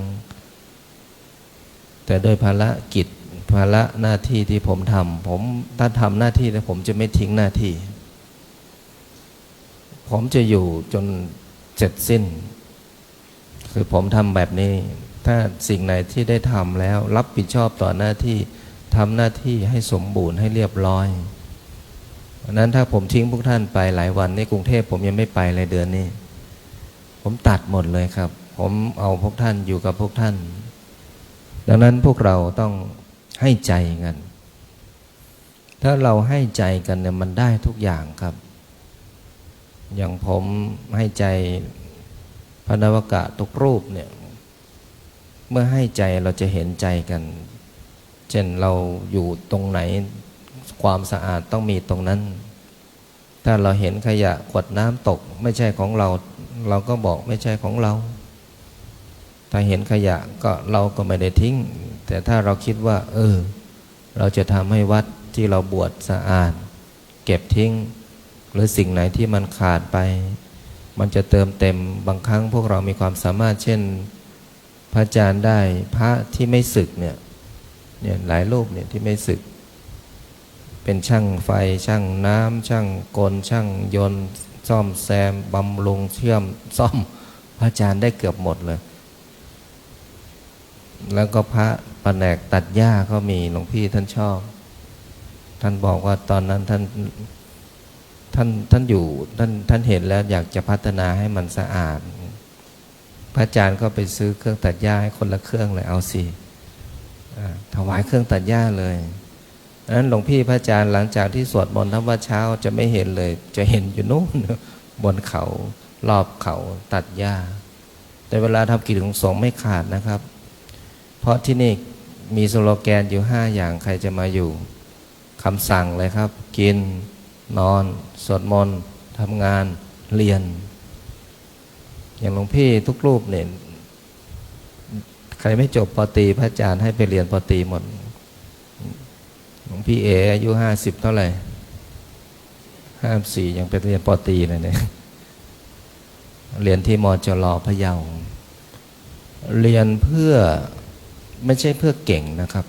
S1: แต่โดยภารกิจภาระหน้าที่ที่ผมทำผมถ้าทำหน้าที่แล้วผมจะไม่ทิ้งหน้าที่ผมจะอยู่จนเสร็จสิ้นคือผมทำแบบนี้ถ้าสิ่งไหนที่ได้ทำแล้วรับผิดชอบต่อหน้าที่ทำหน้าที่ให้สมบูรณ์ให้เรียบร้อยเพราะนั้นถ้าผมทิ้งพวกท่านไปหลายวันในกรุงเทพผมยังไม่ไปเลยเดือนนี้ผมตัดหมดเลยครับผมเอาพวกท่านอยู่กับพวกท่านดังนั้นพวกเราต้องให้ใจกันถ้าเราให้ใจกันเนี่ยมันได้ทุกอย่างครับอย่างผมให้ใจพระนวกะทุกรูปเนี่ยเมื่อให้ใจเราจะเห็นใจกันเช่นเราอยู่ตรงไหนความสะอาดต้องมีตรงนั้นถ้าเราเห็นขยะขวดน้ำตกไม่ใช่ของเราเราก็บอกไม่ใช่ของเราถ้าเห็นขยะก็เราก็ไม่ได้ทิ้งแต่ถ้าเราคิดว่าเราจะทำให้วัดที่เราบวชสะอาดเก็บทิ้งหรือสิ่งไหนที่มันขาดไปมันจะเติมเต็มบางครั้งพวกเรามีความสามารถเช่นพระอาจารย์ได้พระที่ไม่สึกเนี่ยหลายรูปเนี่ยที่ไม่สึกเป็นช่างไฟช่างน้ำช่างกลช่างยนต์ซ่อมแซมบำรุงเชื่อมซ่อมพระอาจารย์ได้เกือบหมดเลยแล้วก็พระแผนกตัดหญ้าก็มีหลวงพี่ท่านชอบท่านบอกว่าตอนนั้นท่านอยู่ท่านเห็นแล้วอยากจะพัฒนาให้มันสะอาดพระอาจารย์ก็ไปซื้อเครื่องตัดหญ้าให้คนละเครื่องเลยเอาสิถวายเครื่องตัดหญ้าเลยนั้นหลวงพี่พระอาจารย์หลังจากที่สวดมนต์ทำวัดเช้าจะไม่เห็นเลยจะเห็นอยู่นู่นบนเขารอบเขาตัดหญ้าแต่เวลาทำกิจของสงฆ์ไม่ขาดนะครับเพราะที่นี่มีสโลแกนอยู่5อย่างใครจะมาอยู่คำสั่งเลยครับกินนอนสวดมนต์ทำงานเรียนอย่างหลวงพี่ทุกรูปเนี่ยใครไม่จบป.ตรีพระอาจารย์ให้ไปเรียนป.ตรีหมดหลวงพี่เออายุ50เท่าไหร่54ยังไปเรียนป.ตรีเลยเนี่ยเรียนที่มจร.พะเยาเรียนเพื่อไม่ใช่เพื่อเก่งนะครับ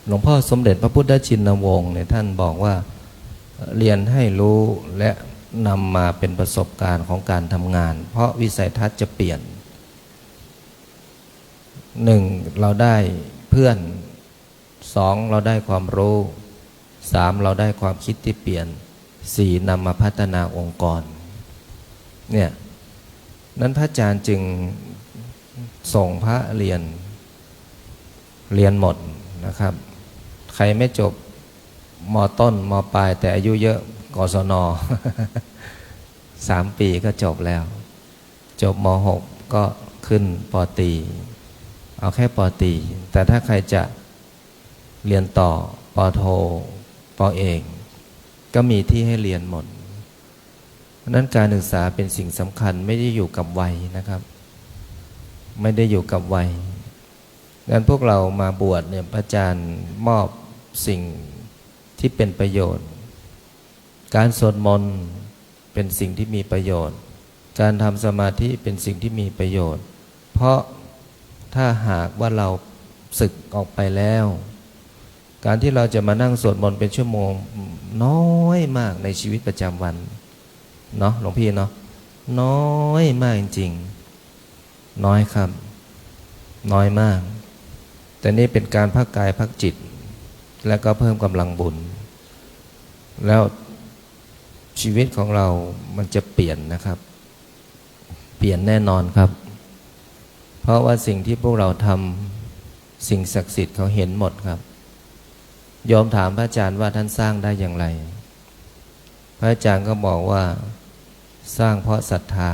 S1: หลวงพ่อสมเด็จพระพุทธชินวงศ์เนี่ยท่านบอกว่าเรียนให้รู้และนำมาเป็นประสบการณ์ของการทำงานเพราะวิสัยทัศน์จะเปลี่ยน1เราได้เพื่อน2เราได้ความรู้3เราได้ความคิดที่เปลี่ยน4นำมาพัฒนาองค์กรเนี่ยนั้นพระอาจารย์จึงส่งพระเรียนหมดนะครับใครไม่จบม.ต้นม.ปลายแต่อายุเยอะกศน3 ปีก็จบแล้วจบม.6ก็ขึ้นป.ตรีเอาแค่ป.ตรีแต่ถ้าใครจะเรียนต่อป.โทป.เอกก็มีที่ให้เรียนหมดเพราะนั้นการศึกษาเป็นสิ่งสำคัญไม่ได้อยู่กับวัยนะครับไม่ได้อยู่กับวัยงั้นพวกเรามาบวชเนี่ยพระอาจารย์มอบสิ่งที่เป็นประโยชน์การสวดมนต์เป็นสิ่งที่มีประโยชน์การทำสมาธิเป็นสิ่งที่มีประโยชน์เพราะถ้าหากว่าเราสึกออกไปแล้ว การที่เราจะมานั่งสวดมนต์เป็นชั่วโมงน้อยมากในชีวิตประจำวันเนาะหลวงพี่เนาะน้อยมากจริงๆน้อยครับน้อยมากแต่นี่เป็นการพักกายพักจิตแล้วก็เพิ่มกำลังบุญแล้วชีวิตของเรามันจะเปลี่ยนนะครับเปลี่ยนแน่นอนครับเพราะว่าสิ่งที่พวกเราทำสิ่งศักดิ์สิทธิ์เขาเห็นหมดครับโยมถามพระอาจารย์ว่าท่านสร้างได้อย่างไรพระอาจารย์ก็บอกว่าสร้างเพราะศรัทธา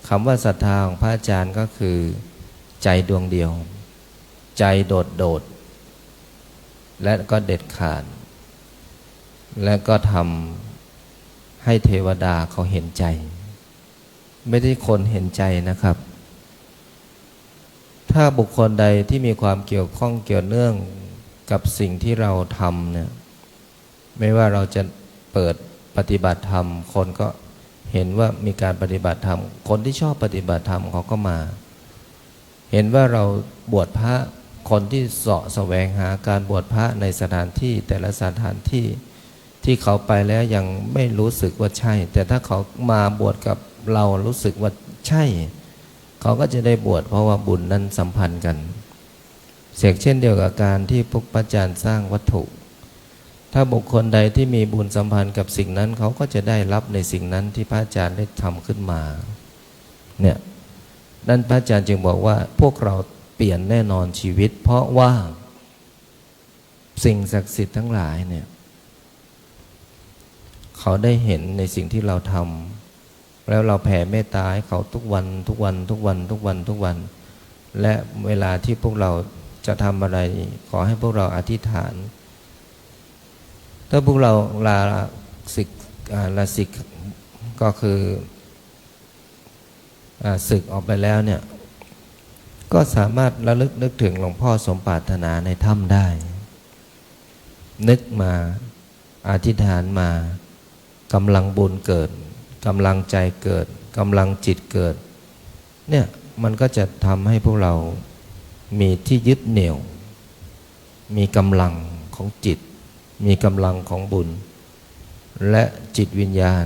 S1: คำว่าศรัทธาของพระอาจารย์ก็คือใจดวงเดียวใจโดดและก็เด็ดขาดและก็ทำให้เทวดาเขาเห็นใจไม่ได้คนเห็นใจนะครับถ้าบุคคลใดที่มีความเกี่ยวข้องเกี่ยวเนื่องกับสิ่งที่เราทำเนี่ยไม่ว่าเราจะเปิดปฏิบัติธรรมคนก็เห็นว่ามีการปฏิบัติธรรมคนที่ชอบปฏิบัติธรรมเขาก็มาเห็นว่าเราบวชพระคนที่เสาะแสวงหาการบวชพระในสถานที่แต่ละสถานที่ที่เขาไปแล้วยังไม่รู้สึกว่าใช่แต่ถ้าเขามาบวชกับเรารู้สึกว่าใช่เขาก็จะได้บวชเพราะว่าบุญนั้นสัมพันธ์กันเช่นเดียวกับการที่พวกพระอาจารย์สร้างวัตถุถ้าบุคคลใดที่มีบุญสัมพันธ์กับสิ่งนั้นเขาก็จะได้รับในสิ่งนั้นที่พระอาจารย์ได้ทำขึ้นมาเนี่ยนั่นพระอาจารย์จึงบอกว่าพวกเราเปลี่ยนแน่นอนชีวิตเพราะว่าสิ่งศักดิ์สิทธิ์ทั้งหลายเนี่ยเขาได้เห็นในสิ่งที่เราทำแล้วเราแผ่เมตตาให้เขาทุกวันทุกวันทุกวันทุกวันทุกวันและเวลาที่พวกเราจะทำอะไรขอให้พวกเราอธิษฐานถ้าพวกเราลาสิกก็คือศึกออกไปแล้วเนี่ยก็สามารถระลึกนึกถึงหลวงพ่อสมปรารถนาในถ้ำได้นึกมาอธิษฐานมากำลังบุญเกิดกำลังใจเกิดกำลังจิตเกิดเนี่ยมันก็จะทำให้พวกเรามีที่ยึดเหนี่ยวมีกำลังของจิตมีกำลังของบุญและจิตวิญญาณ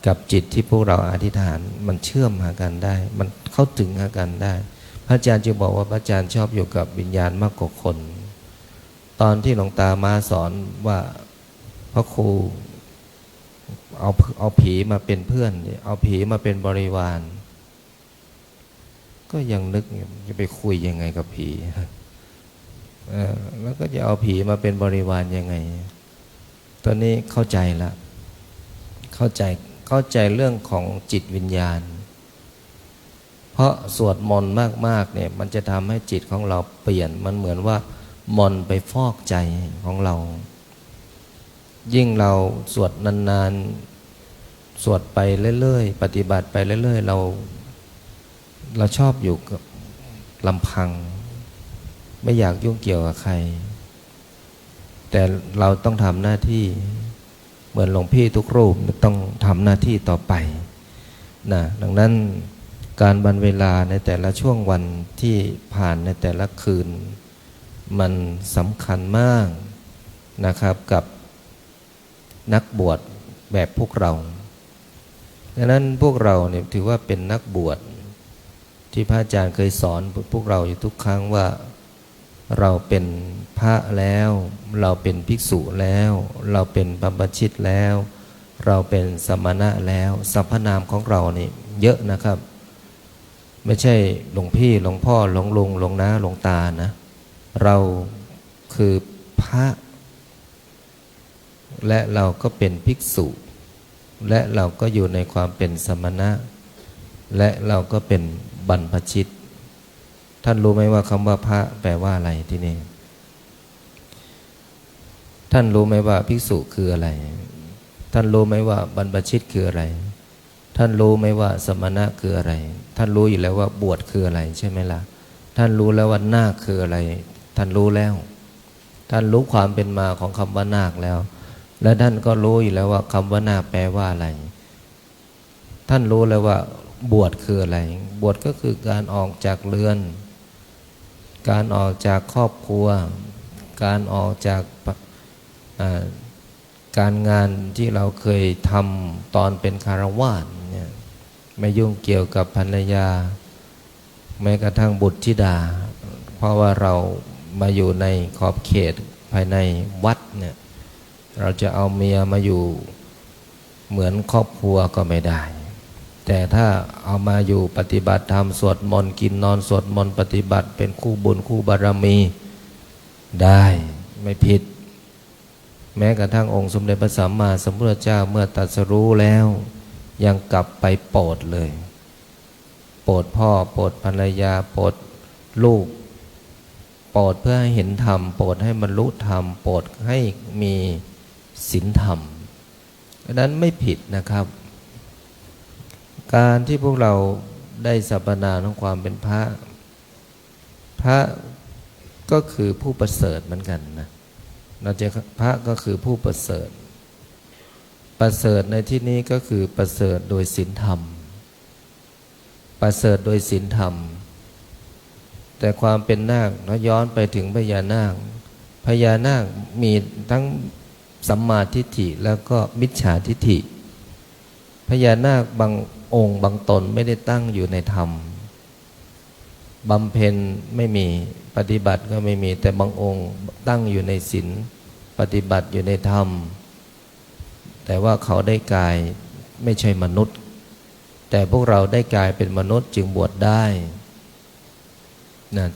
S1: กับจิตที่พวกเราอธิษฐานมันเชื่อมหากันได้มันเข้าถึงหากันได้พระอาจารย์จึงบอกว่าพระอาจารย์ชอบอยู่กับวิญญาณมากกว่าคนตอนที่หลวงตามาสอนว่าพระครูเอาผีมาเป็นเพื่อนเอาผีมาเป็นบริวารก็ยังนึกจะไปคุยยังไงกับผีแล้วก็จะเอาผีมาเป็นบริวารยังไงตอนนี้เข้าใจละเข้าใจเรื่องของจิตวิญญาณเพราะสวดมนต์มากๆเนี่ยมันจะทำให้จิตของเราเปลี่ยนมันเหมือนว่ามนต์ไปฟอกใจของเรายิ่งเราสวดนานๆสวดไปเรื่อยๆปฏิบัติไปเรื่อยๆเราชอบอยู่กับลำพังไม่อยากยุ่งเกี่ยวกับใครแต่เราต้องทำหน้าที่เหมือนหลวงพี่ทุกรูปต้องทำหน้าที่ต่อไปนะดังนั้นการบรรเวลาในแต่ละช่วงวันที่ผ่านในแต่ละคืนมันสำคัญมากนะครับกับนักบวชแบบพวกเราดังนั้นพวกเราเนี่ยถือว่าเป็นนักบวชที่พระอาจารย์เคยสอนพวกเราอยู่ทุกครั้งว่าเราเป็นพระแล้วเราเป็นภิกษุแล้วเราเป็นบรรพชิตแล้วเราเป็นสมณะแล้วสรรพนามของเรานี่เยอะนะครับไม่ใช่หลวงพี่หลวงพ่อหลวงลุงหลวงน้าหลวงตานะเราคือพระและเราก็เป็นภิกษุและเราก็อยู่ในความเป็นสมณะและเราก็เป็นบรรพชิตท่านรู้ไหมว่าคำว่าพระแปลว่าอะไรที่นี่ท่านรู้ไหมว่าภิกษุคืออะไรท่านรู้ไหมว่าบรรพชิตคืออะไรท่านรู้ไหมว่าสมณะคืออะไรท่านรู้อยู่แล้วว่าบวชคืออะไรใช่ไหมล่ะท่านรู้แล้วว่านาคคืออะไรท่านรู้แล้วท่านรู้ความเป็นมาของคำว่านาคแล้วและท่านก็รู้อยู่แล้วว่าคำว่านาคแปลว่าอะไรท่านรู้แล้วว่าบวชคืออะไรบวชก็คือการออกจากเรือน การออกจากครอบครัวการออกจากการงานที่เราเคยทำตอนเป็นคฤหัสถ์เนี่ยไม่ยุ่งเกี่ยวกับภรรยาแม้กระทั่งบุตรธิดาเพราะว่าเรามาอยู่ในขอบเขตภายในวัดเนี่ยเราจะเอาเมียมาอยู่เหมือนครอบครัวก็ไม่ได้แต่ถ้าเอามาอยู่ปฏิบัติธรรมสวดมนต์กินนอนสวดมนต์ปฏิบัติเป็นคู่บุญคู่บารมีได้ไม่ผิดแม้กระทั่งองค์สมเด็จพระสัมมาสัมพุทธเจ้าเมื่อตรัสรู้แล้วยังกลับไปโปรดเลยโปรดพ่อโปรดภรรยาโปรดลูกโปรดเพื่อให้เห็นธรรมโปรดให้บรรลุธรรมโปรดให้มีศีลธรรมดังนั้นไม่ผิดนะครับการที่พวกเราได้สรรพนามของความเป็นพระก็คือผู้ประเสริฐเหมือนกันนะเราจะพระก็คือผู้ประเสริฐประเสริฐในที่นี้ก็คือประเสริฐโดยศีลธรรมประเสริฐโดยศีลธรรมแต่ความเป็นนาคเราย้อนไปถึงพญานาคมีทั้งสัมมาทิฏฐิแล้วก็มิจฉาทิฏฐิพญานาคบางองค์บางตนไม่ได้ตั้งอยู่ในธรรมบำเพ็ญไม่มีปฏิบัติก็ไม่มีแต่บางองค์ตั้งอยู่ในศีลปฏิบัติอยู่ในธรรมแต่ว่าเขาได้กายไม่ใช่มนุษย์แต่พวกเราได้กายเป็นมนุษย์จึงบวชได้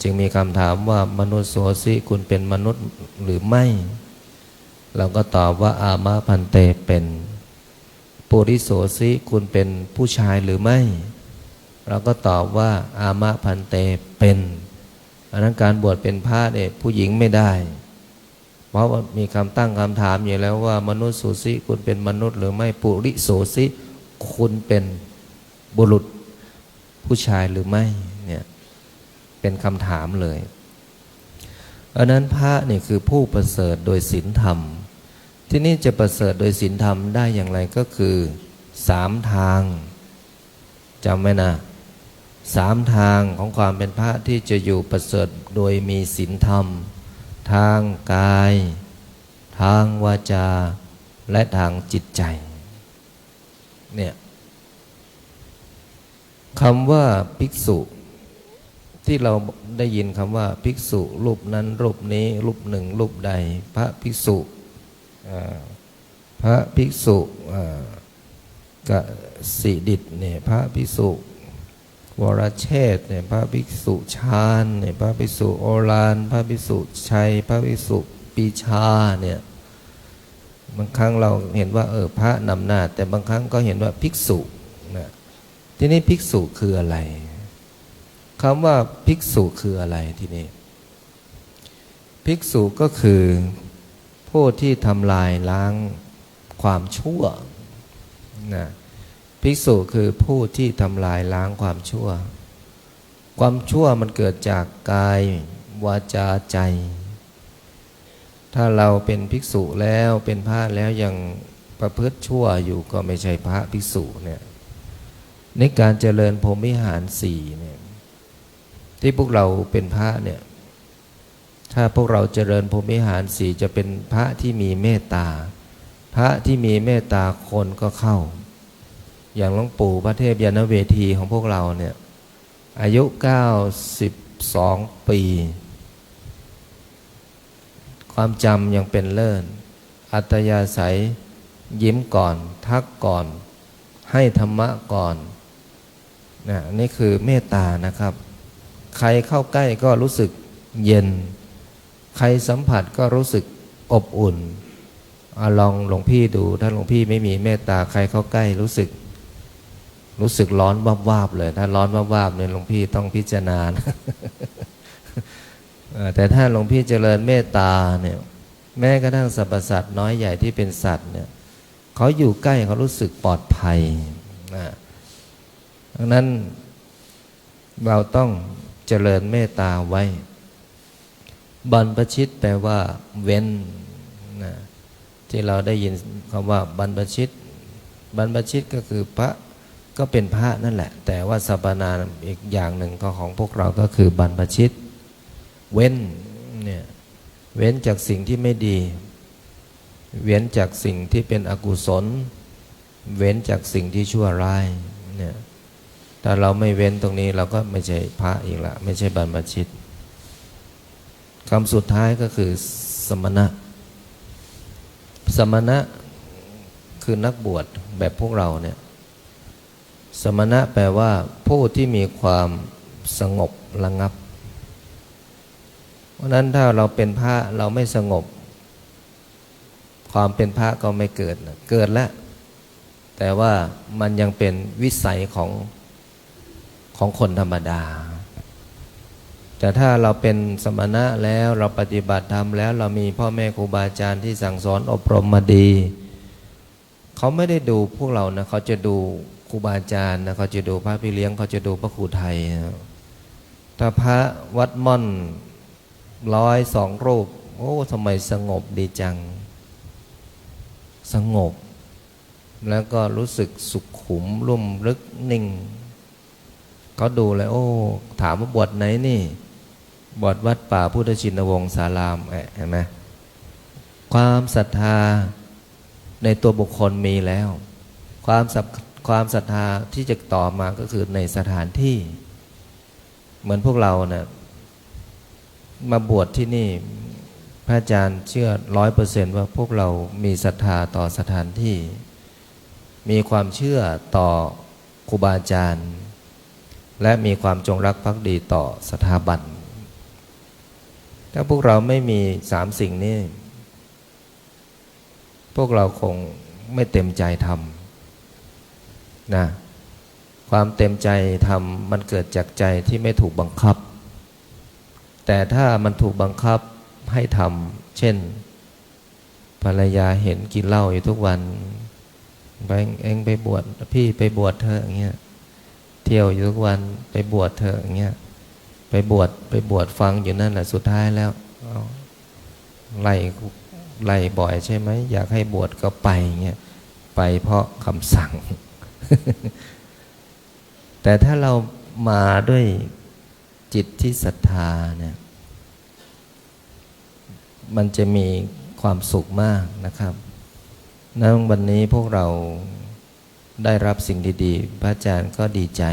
S1: จึงมีคำถามว่ามนุษย์โสสิคุณเป็นมนุษย์หรือไม่เราก็ตอบว่าอามะพันเตเป็นปุริโสสิคุณเป็นผู้ชายหรือไม่เราก็ตอบว่าอามะพันเตเป็นอันนั้นการบวชเป็นพระเนี่ยผู้หญิงไม่ได้เพราะว่ามีคำตั้งคำถามอยู่แล้วว่ามนุษย์โสสิคุณเป็นมนุษย์หรือไม่ปุริโสสิคุณเป็นบุรุษผู้ชายหรือไม่เนี่ยเป็นคำถามเลยอันนั้นพระนี่คือผู้ประเสริฐโดยศีลธรรมที่นี่จะประเสริฐโดยศีลธรรมได้อย่างไรก็คือ3 ทางจำไว้นะ3 ทางของความเป็นพระที่จะอยู่ประเสริฐโดยมีศีลธรรมทางกายทางวาจาและทางจิตใจเนี่ยคำว่าภิกษุที่เราได้ยินคำว่าภิกษุรูปนั้นรูปนี้รูปหนึ่งรูปใดพระภิกษุพระภิกษุกสิดิษฐ์เนี่ยพระภิกษุวรเชษฐ์เนี่ยพระภิกษุชาญเนี่ยพระภิกษุโอฬารพระภิกษุชัยพระภิกษุปีชาเนี่ยบางครั้งเราเห็นว่าพระนำหน้าแต่บางครั้งก็เห็นว่าภิกษุนะทีนี้ภิกษุคืออะไรคำว่าภิกษุคืออะไรทีนี้ภิกษุก็คือผู้ที่ทำลายล้างความชั่วนะภิกษุคือผู้ที่ทำลายล้างความชั่วความชั่วมันเกิดจากกายวาจาใจถ้าเราเป็นภิกษุแล้วเป็นพระแล้วยังประพฤติชั่วอยู่ก็ไม่ใช่พระภิกษุเนี่ยในการเจริญพรหมวิหาร4เนี่ยที่พวกเราเป็นพระเนี่ยถ้าพวกเราเจริญพรหมวิหาร4จะเป็นพระที่มีเมตตาพระที่มีเมตตาคนก็เข้าอย่างหลวงปู่พระเทพยานเวทีของพวกเราเนี่ยอายุ92 ปีความจำยังเป็นเลิศอัตยาศัยยิ้มก่อนทักก่อนให้ธรรมะก่อนนี่คือเมตตานะครับใครเข้าใกล้ก็รู้สึกเย็นใครสัมผัสก็รู้สึกอบอุ่นลองหลวงพี่ดูถ้าหลวงพี่ไม่มีเมตตาใครเข้าใกล้รู้สึกร้อนวาบๆเลยถ้าร้อนวาบๆเนี่ยหลวงพี่ต้องพิจารณา แต่ถ้าหลวงพี่เจริญเมตตาเนี่ยแม้กระทั่งสรรพสัตว์น้อยใหญ่ที่เป็นสัตว์เนี่ยเขาอยู่ใกล้เขารู้สึกปลอดภัยดังนั้นเราต้องเจริญเมตตาไว้บรรพชิตแปลว่าเว้นที่เราได้ยินคำว่าบรรพชิตก็คือพระก็เป็นพระนั่นแหละแต่ว่าสรรพนามอีกอย่างหนึ่งของพวกเราก็คือบรรพชิต เว้นเนี่ยเว้นจากสิ่งที่ไม่ดีเว้นจากสิ่งที่เป็นอกุศลเว้นจากสิ่งที่ชั่วร้ายเนี่ยถ้าเราไม่เว้นตรงนี้เราก็ไม่ใช่พระอีกละไม่ใช่บรรพชิตคำสุดท้ายก็คือสมณะสมณะคือนักบวชแบบพวกเราเนี่ยสมณะแปลว่าผู้ที่มีความสงบระงับเพราะนั้นถ้าเราเป็นพระเราไม่สงบความเป็นพระก็ไม่เกิดเกิดแล้วแต่ว่ามันยังเป็นวิสัยของคนธรรมดาแต่ถ้าเราเป็นสมณะแล้วเราปฏิบัติธรรมแล้วเรามีพ่อแม่ครูบาอาจารย์ที่สั่งสอนอบรมมาดีเขาไม่ได้ดูพวกเรานะเขาจะดูครูบาอาจารย์นะเขาจะดูพระพี่เลี้ยงเขาจะดูพระครูไทยนะถ้าพระวัดม่อน102 รูปโอ้ทำไมสงบดีจังสงบแล้วก็รู้สึกสุขขุมลุ่มลึกนิ่งเขาดูเลยโอ้ถามว่าบวชไหนนี่บวชวัดป่าพุทธชินวงศ์สารามเห็นไหมความศรัทธาในตัวบุคคลมีแล้วความศรัทธาที่จะต่อมาก็คือในสถานที่เหมือนพวกเราเนี่ยมาบวชที่นี่พระอาจารย์เชื่อ100%ว่าพวกเรามีศรัทธาต่อสถานที่มีความเชื่อต่อครูบาอาจารย์และมีความจงรักภักดีต่อสถาบันถ้าพวกเราไม่มี3 สิ่งนี้พวกเราคงไม่เต็มใจทำนะความเต็มใจทำมันเกิดจากใจที่ไม่ถูกบังคับแต่ถ้ามันถูกบังคับให้ทำเช่นภรรยาเห็นกินเหล้าอยู่ทุกวันไปเองไปบวชพี่ไปบวชเธออย่างเงี้ยเที่ยวอยู่ทุกวันไปบวชเธออย่างเงี้ยไปบวชฟังอยู่นั่นแหละสุดท้ายแล้วไล่บ่อยใช่ไหมอยากให้บวชก็ไปเงี้ยไปเพราะคำสั่ง แต่ถ้าเรามาด้วยจิตที่ศรัทธาเนี่ยมันจะมีความสุขมากนะครับนั้นวันนี้พวกเราได้รับสิ่งดีๆพระอาจารย์ก็ดีใจ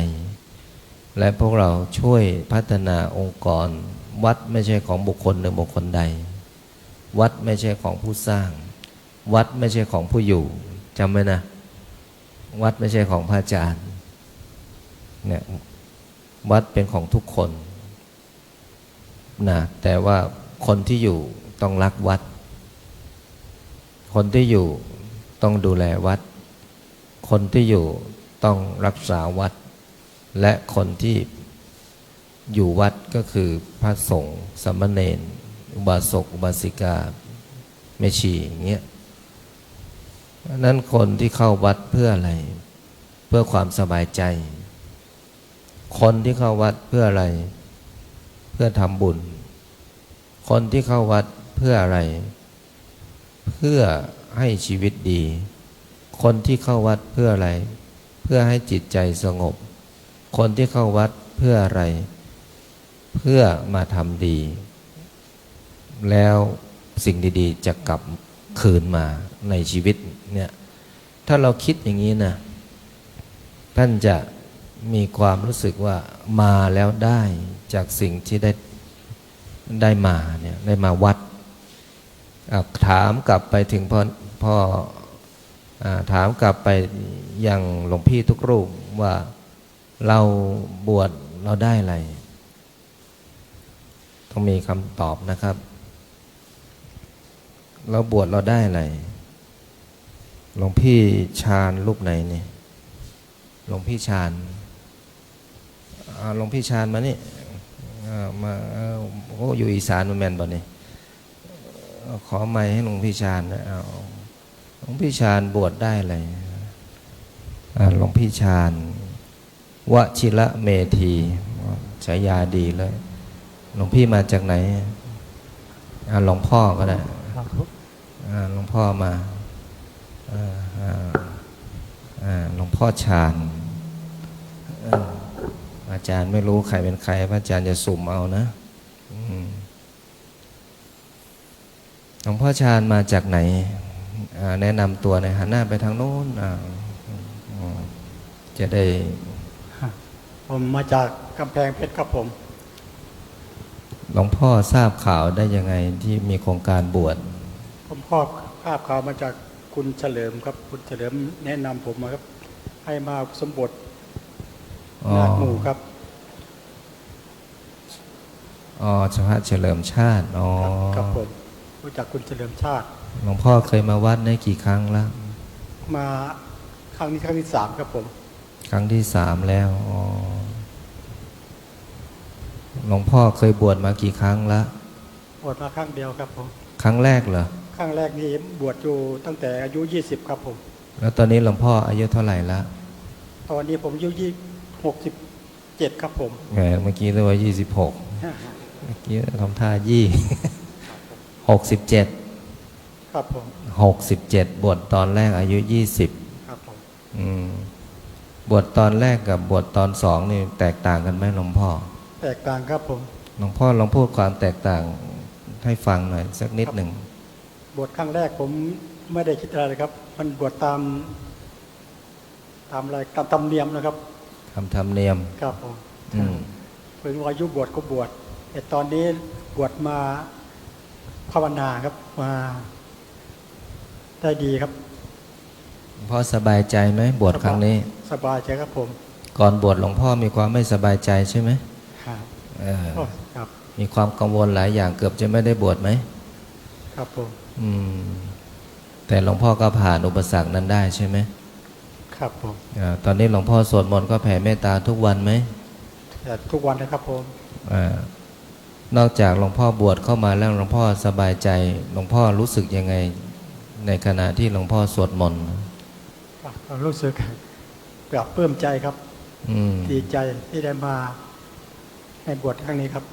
S1: และพวกเราช่วยพัฒนาองค์กรวัดไม่ใช่ของบุคคลหรือบุคคลใดวัดไม่ใช่ของผู้สร้างวัดไม่ใช่ของผู้อยู่จำไว้นะวัดไม่ใช่ของพระอาจารย์เนี่ยวัดเป็นของทุกคนนะแต่ว่าคนที่อยู่ต้องรักวัดคนที่อยู่ต้องดูแลวัดคนที่อยู่ต้องรักษาวัดและคนที่อยู่วัดก็คือพระสงฆ์สามเณรอุบาสกอุบาสิกาแม่ชีอย่างเงี้ยนั้นคนที่เข้าวัดเพื่ออะไรเพื่อความสบายใจคนที่เข้าวัดเพื่ออะไรเพื่อทำบุญคนที่เข้าวัดเพื่ออะไรเพื่อให้ชีวิตดีคนที่เข้าวัดเพื่ออะไรเพื่อให้จิตใจสงบคนที่เข้าวัดเพื่ออะไรเพื่อมาทำดีแล้วสิ่งดีๆจะกลับคืนมาในชีวิตเนี่ยถ้าเราคิดอย่างนี้นะท่านจะมีความรู้สึกว่ามาแล้วได้จากสิ่งที่ได้มาเนี่ยได้มาวัดถามกลับไปถึงพ่อถามกลับไปยังหลวงพี่ทุกรูปว่าเราบวชเราได้อะไรต้องมีคำตอบนะครับเราบวชเราได้อะไรหลวงพี่ชาญรูปไหนนี่หลวงพี่ชาญหลวงพี่ชาญมานี่มาโอ้อยู่อีสานมาแมนบ่นี่ขอไมค์ให้หลวงพี่ชาญนะหลวงพี่ชาญบวชได้อะไรหลวงพี่ชาญวชิระเมธีฉายาดีเลยหลวงพี่มาจากไหนหลวงพ่อก็ได้หลวงพ่อมาหลวงพ่อชาญอาจารย์ไม่รู้ใครเป็นใครพระอาจารย์จะสุ่มเอานะ ลวงพ่อชาญมาจากไหนแนะนำตัวหน่อยหันหน้าไปทางโน้นจะได้
S2: ผมมาจากกำแพงเพชรครับผม
S1: หลวงพ่อทราบข่าวได้ยังไงที่มีโครงการบวช
S2: ผมพ่อภาพข่าวมาจากคุณเฉลิมครับคุณเฉลิมแนะนำผมมาครับ ให้มาสมบทนาคหมู่ครับ
S1: พระเฉลิมชาติ
S2: ครับผมรู้จักคุณเฉลิมชาติ
S1: หลวงพ่อเคยมาวัดได้กี่ครั้งแล้ว
S2: มาครั้งนี้ครั้งที่3ครับผม
S1: ครั้งที่3แล้วหลวงพ่อเคยบวชมากี่ครั้งแล้ว
S2: บวชมาครั้งเดียวครับผม
S1: ครั้งแรกเหรอ
S2: ครั้งแรกนี่บวชอยู่ตั้งแต่อายุ20ครับผม
S1: แล้วตอนนี้หลวงพ่ออายุเท่าไหร่ละ
S2: ตอนนี้ผมอายุ67ครับผม
S1: เมื่อกี้เรียกว่า26เมื่อกี้ทำท่า67
S2: ครับผม
S1: 67บวชตอนแรกอายุ20
S2: ครับผม
S1: บวชตอนแรกกับบวชตอน2นี่แตกต่างกันไหมหลวงพ่อ
S2: แตกต่างครับผม
S1: หลวงพ่อลองพูดความแตกต่างให้ฟังหน่อยสักนิดหนึ่ง
S2: บวชครั้งแรกผมไม่ได้คิดอะไรเลยครับมันบวชตามอะไรตามธรรมเนียมนะครับ
S1: ทำธรรมเนียม
S2: ครับผมเพิ่งอายุบวชก็บวชแต่ตอนนี้บวชมาภาวนาครับมาได้ดีครับ
S1: หลวงพ่อสบายใจไหมบวชครั้งนี้
S2: สบายใจครับผม
S1: ก่อนบวชหลวงพ่อมีความไม่สบายใจใช่ไหม
S2: ครับ
S1: มีความกังวลหลายอย่างเกือบจะไม่ได้บวชไหม
S2: ครับผม
S1: แต่หลวงพ่อก็ผ่านอุปสรรคนั้นได้ใช่ไหม
S2: ครับผม
S1: ตอนนี้หลวงพ่อสวดมนต์ก็แผ่เมตตาทุกวันไหม
S2: ทุกวันนะครับผม
S1: นอกจากหลวงพ่อบวชเข้ามาแล้วหลวงพ่อสบายใจหลวงพ่อรู้สึกยังไงในขณะที่หลวงพ่อสวดมนต์
S2: รู้สึกปลาบปลื้มใจครับดีใจที่ได้มาในบวชครั้งนี้ครับ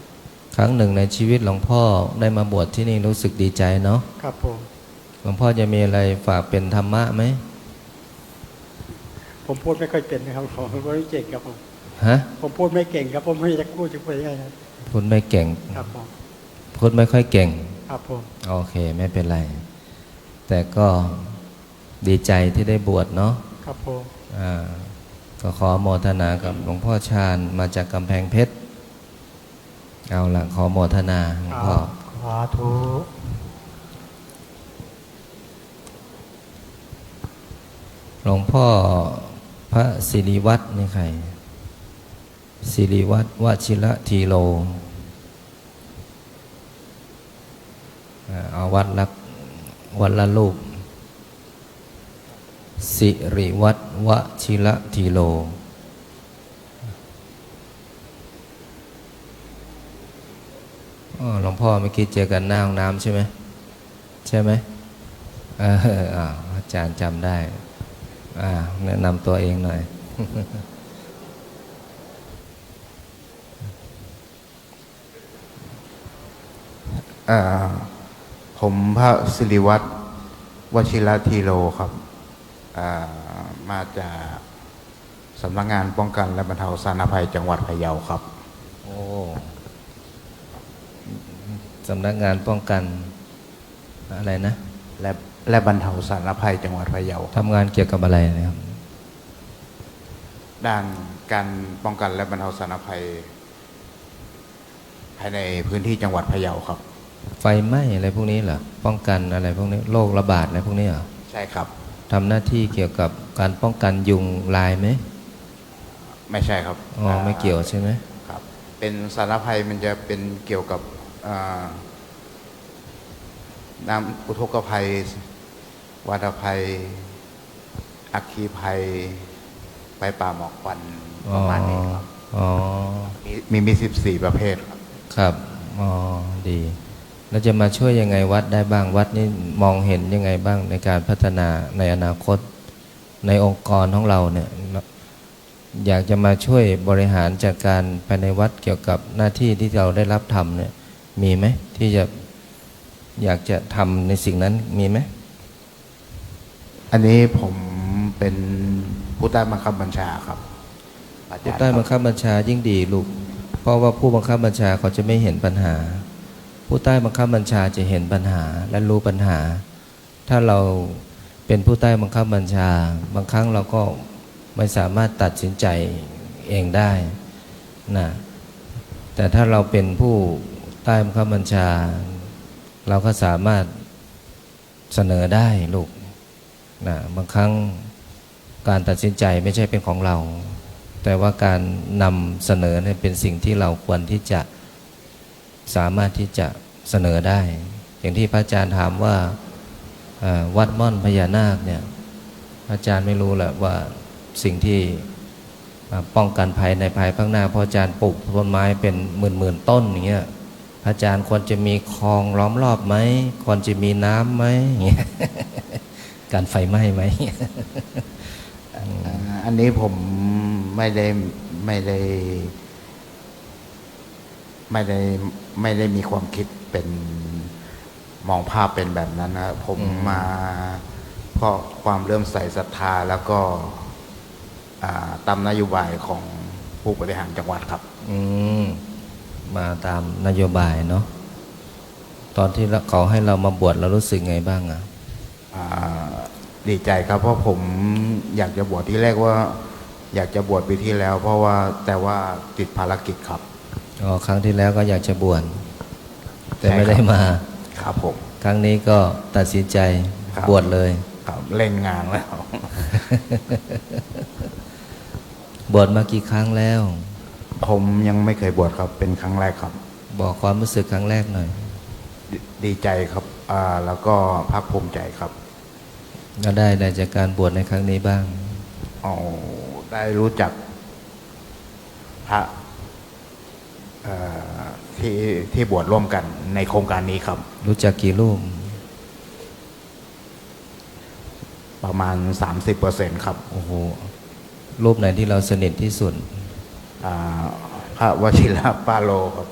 S1: ครั้งหนึ่งในชีวิตหลวงพ่อได้มาบวชที่นี่รู้สึกดีใจเนาะ
S2: ครับผม
S1: หลวงพ่อจะมีอะไรฝากเป็นธรรมะไหม
S2: ผมพูดไม่ค่อยเป็นนะครับผมไม่เก่งครับผมผมพูดไม่เก่งครับผมไม่จะพูดจะไปยังไง
S1: พูดไม่เก่ง
S2: ครับผม
S1: พูดไม่ค่อยเก่ง
S2: ครับผม
S1: โอเคไม่เป็นไรแต่ก็ดีใจที่ได้บวชเนาะ
S2: ครับผม
S1: ก็ขอโมทนากับหลวงพ่อชาญมาจากกำแพงเพชรเอาล่ะขอโมทนาหลวงพ่อ
S2: สาธุ
S1: หลวงพ่อพระศิริวัฒน์นี่ใครศิริวัฒน์วชิระทีโลเอาวัดละรูปศิริวัฒน์วชิระทีโลหลวงพ่อเมื่อกี้เจอกันหน้าห้องน้ำใช่ไหมอาจารย์จำได้แนะนำตัวเองหน่อย
S3: ผมพระศิริวัฒน์วชิระทีโลครับมาจากสำนักงานป้องกันและบรรเทาสาธารณภัยจังหวัดพะเยาครับ
S1: โอ้สำนักงานป้องกันอะไรนะ
S3: และบรรเทาสาธารณภัยจังหวัดพะเยา
S1: ทำงานเกี่ยวกับอะไรนะครับ
S3: ด้านการป้องกันและบรรเทาสาธารณภัยภายในพื้นที่จังหวัดพะเยาครับ
S1: ไฟไหม้อะไรพวกนี้เหรอป้องกันอะไรพวกนี้โรคระบาดอะไรพวกนี้เหรอ
S3: ใช่ครับ
S1: ทำหน้าที่เกี่ยวกับการป้องกันยุงลายไหม
S3: ไม่ใช่ครับ
S1: ไม่เกี่ยวใช่ไหม
S3: ครับเป็นสาธารณภัยมันจะเป็นเกี่ยวกับน้ำอุทกภัยวาตภัยอัคคีภัยไฟป่าหมอกควันประมาณนี้ครับมี14ประเภท
S1: ครับดีแล้วจะมาช่วยยังไงวัดได้บ้างวัดนี่มองเห็นยังไงบ้างในการพัฒนาในอนาคตในองค์กรของเราเนี่ยอยากจะมาช่วยบริหารจัดการภายในวัดเกี่ยวกับหน้าที่ที่เราได้รับทำเนี่ยมีไหมที่จะอยากจะทำในสิ่งนั้นมีไหม
S3: อันนี้ผมเป็นผู้ใต้บังคับบัญชาครับ
S1: ผู้ใต้บังคับบัญชายิ่งดีลูกเพราะว่าผู้บังคับบัญชาเขาจะไม่เห็นปัญหา ผู้ใต้บังคับบัญชาจะเห็นปัญหาและรู้ปัญหา ถ้าเราเป็นผู้ใต้บังคับบัญชาบางครั้งเราก็ไม่สามารถตัดสินใจเองได้นะแต่ถ้าเราเป็นผู้ใต้บังคับบัญชาเราก็สามารถเสนอได้ลูกนะบางครั้งการตัดสินใจไม่ใช่เป็นของเราแต่ว่าการนำเสนอเนี่ยเป็นสิ่งที่เราควรที่จะสามารถที่จะเสนอได้อย่างที่พระอาจารย์ถามว่าวัดม่อนพญานาคเนี่ยพระอาจารย์ไม่รู้แหละว่าสิ่งที่ป้องกันภัยในภายภาคหน้าเพราะอาจารย์ปลูกต้นไม้เป็นหมื่นต้นอย่างเงี้ยพระอาจารย์ควรจะมีคลองล้อมรอบไหมควรจะมีน้ำไหมอย่างเงี้ยการไฟไหม้ไหม
S3: อันนี้ผมไม่ได้มีความคิดเป็นมองภาพเป็นแบบนั้นนะผมมาเพราะความเริ่อมใส่ศรัทธาแล้วก็ตามนโยบายของผู้บริหารจังหวัดครับ
S1: มาตามนโยบายเนาะตอนที่เขาให้เรามาบวชเรารู้สึกไงบ้างอ่ะ
S3: ดีใจครับเพราะผมอยากจะบวชที่แรกว่าอยากจะบวชปีที่แล้วเพราะว่าแต่ว่าติดภารกิจครับ
S1: ครั้งที่แล้วก็อยากจะบวชแต่ไม่ได้มา
S3: ครับผม
S1: ครั้งนี้ก็ตัดสินใจบวชเลย
S3: ครับเล่นงานแล้ว
S1: บวชมากี่ครั้งแล้ว
S3: ผมยังไม่เคยบวชครับเป็นครั้งแรกครับ
S1: บอกความรู้สึกครั้งแรกหน่อย
S3: ดีใจครับแล้วก็ภาคภูมิใจครับ
S1: แล้วได้จากการบวชในครั้งนี้บ้าง
S3: ได้รู้จักพระที่บวชร่วมกันในโครงการนี้ครับ
S1: รู้จักกี่รูป
S3: ประมาณ 30% ครับ
S1: โอ้โหรูปไหนที่เราสนิทที่สุด
S3: พระวชิระปาโลครับ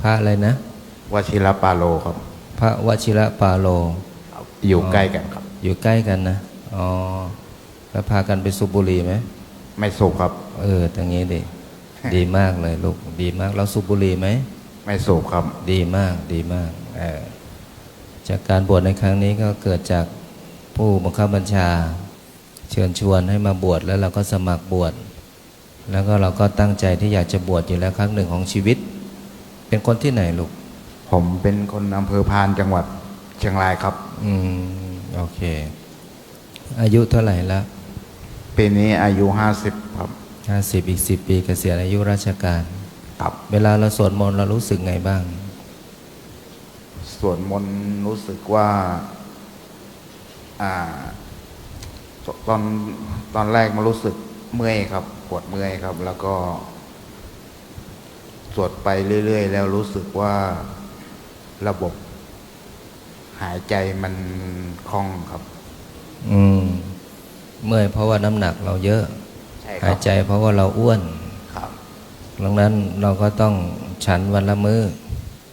S1: พระอะไรนะ
S3: วชิระปาโลครับ
S1: พระวชิระปาโล
S3: อยู่ใกล้กันครับ
S1: อยู่ใกล้กันนะแล้วพากันไปสูบบุหรี่ไหม
S3: ไม่สูบครับ
S1: ตรงนี้ดีมากเลยลูกดีมากเราสูบบุหรี่ไหม
S3: ไม่สูบครับ
S1: ดีมากจากการบวชในครั้งนี้ก็เกิดจากผู้บังคับบัญชาเชิญชวนให้มาบวชแล้วเราก็สมัครบวชแล้วก็เราก็ตั้งใจที่อยากจะบวชอยู่แล้วครั้งหนึ่งของชีวิตเป็นคนที่ไหนลูก
S3: ผมเป็นคนอำเภอพานจังหวัดเชียงรายครับ
S1: โอเคอายุเท่าไหร่แล้ว
S3: ปีนี้อายุ50ครับ
S1: 50อีก10 ปีเกษียณอายุราชการ
S3: ครับ
S1: เวลาเราสวดมนต์เรารู้สึกไงบ้าง
S3: สวดมนต์รู้สึกว่าตอนแรกมันรู้สึกเมื่อยครับปวดเมื่อยครับแล้วก็สวดไปเรื่อยๆแล้วรู้สึกว่าระบบหายใจมันคล่องครับ
S1: เมื่อยเพราะว่าน้ำหนักเราเยอะหายใจเพราะว่าเราอ้วน
S3: ครับ
S1: ดังนั้นเราก็ต้องฉันวันละมื้อ